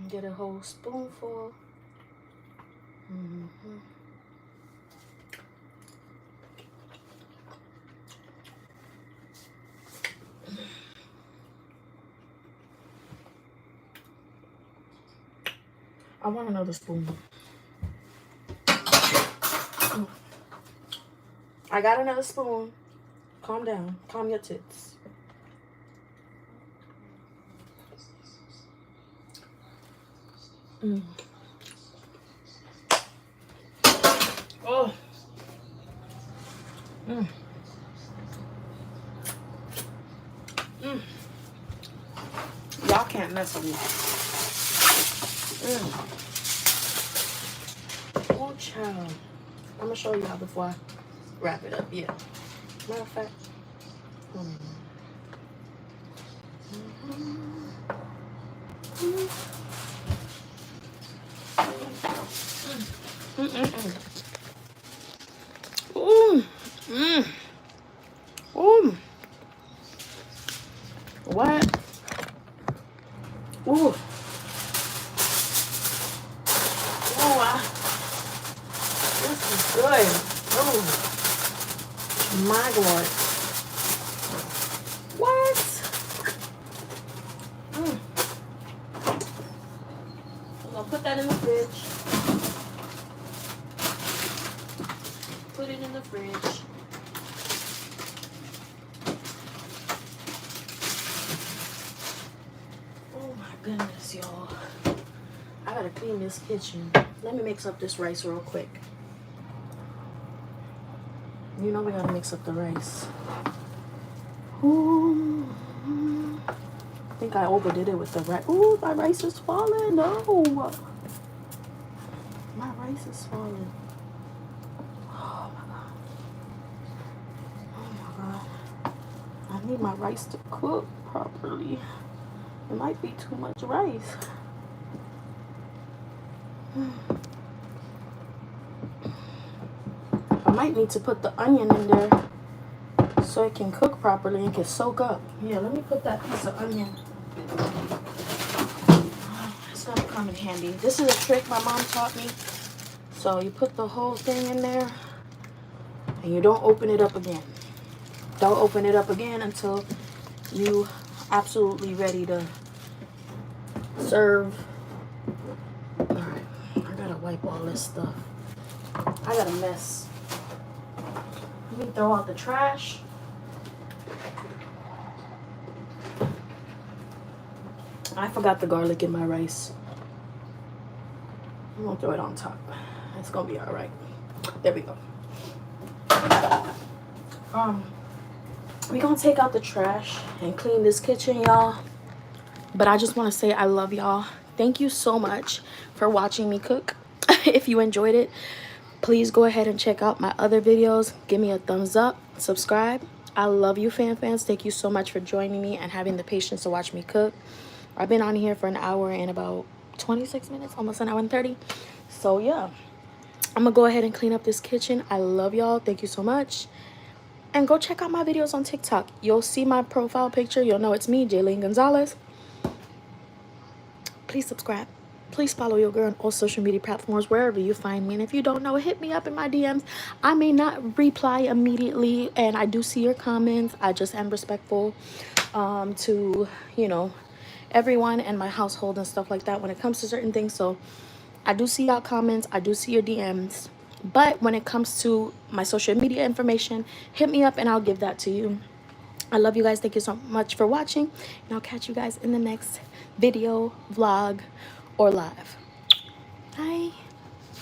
Get a whole spoonful. I want another spoon. I got another spoon. Calm down. Calm your tits. Oh. Y'all can't mess with me. Oh, child. I'm gonna show you how before I wrap it up. Yeah. Matter of fact. What? Ooh. This is good. Oh, my God. What? I'm gonna put that in the fridge. Put it in the fridge. Oh my goodness, y'all. I gotta clean this kitchen. Let me mix up this rice real quick. You know we gotta mix up the rice. Ooh. I think I overdid it with the rice. Ooh, my rice is falling. No. My rice is falling. Oh my God. Oh my God. I need my rice to cook properly. It might be too much rice. I might need to put the onion in there so it can cook properly and can soak up. Yeah, let me put that piece of onion. It's gonna come in handy. This is a trick my mom taught me. So you put the whole thing in there and you don't open it up again. Don't open it up again until you absolutely ready to serve. All right, I gotta wipe all this stuff. I got a mess. Let me throw out the trash. I forgot the garlic in my rice. I'm gonna throw it on top. It's gonna be all right. There we go. We're gonna take out the trash and clean this kitchen, y'all. But I just want to say I love y'all. Thank you so much for watching me cook. If you enjoyed it, please go ahead and check out my other videos. Give me a thumbs up, subscribe. I love you, fans. Thank you so much for joining me and having the patience to watch me cook. I've been on here for an hour and about 26 minutes, almost an hour and 30. So yeah, I'm gonna go ahead and clean up this kitchen. I love y'all. Thank you so much. And go check out my videos on TikTok. You'll see my profile picture. You'll know it's me, Jaylene Gonzalez. Please subscribe. Please follow your girl on all social media platforms, wherever you find me. And if you don't know, hit me up in my DMs. I may not reply immediately, and I do see your comments. I just am respectful to, you know, everyone and my household and stuff like that when it comes to certain things. So I do see y'all comments. I do see your DMs. But when it comes to my social media information, hit me up and I'll give that to you. I love you guys. Thank you so much for watching. And I'll catch you guys in the next video, vlog, or live. Bye.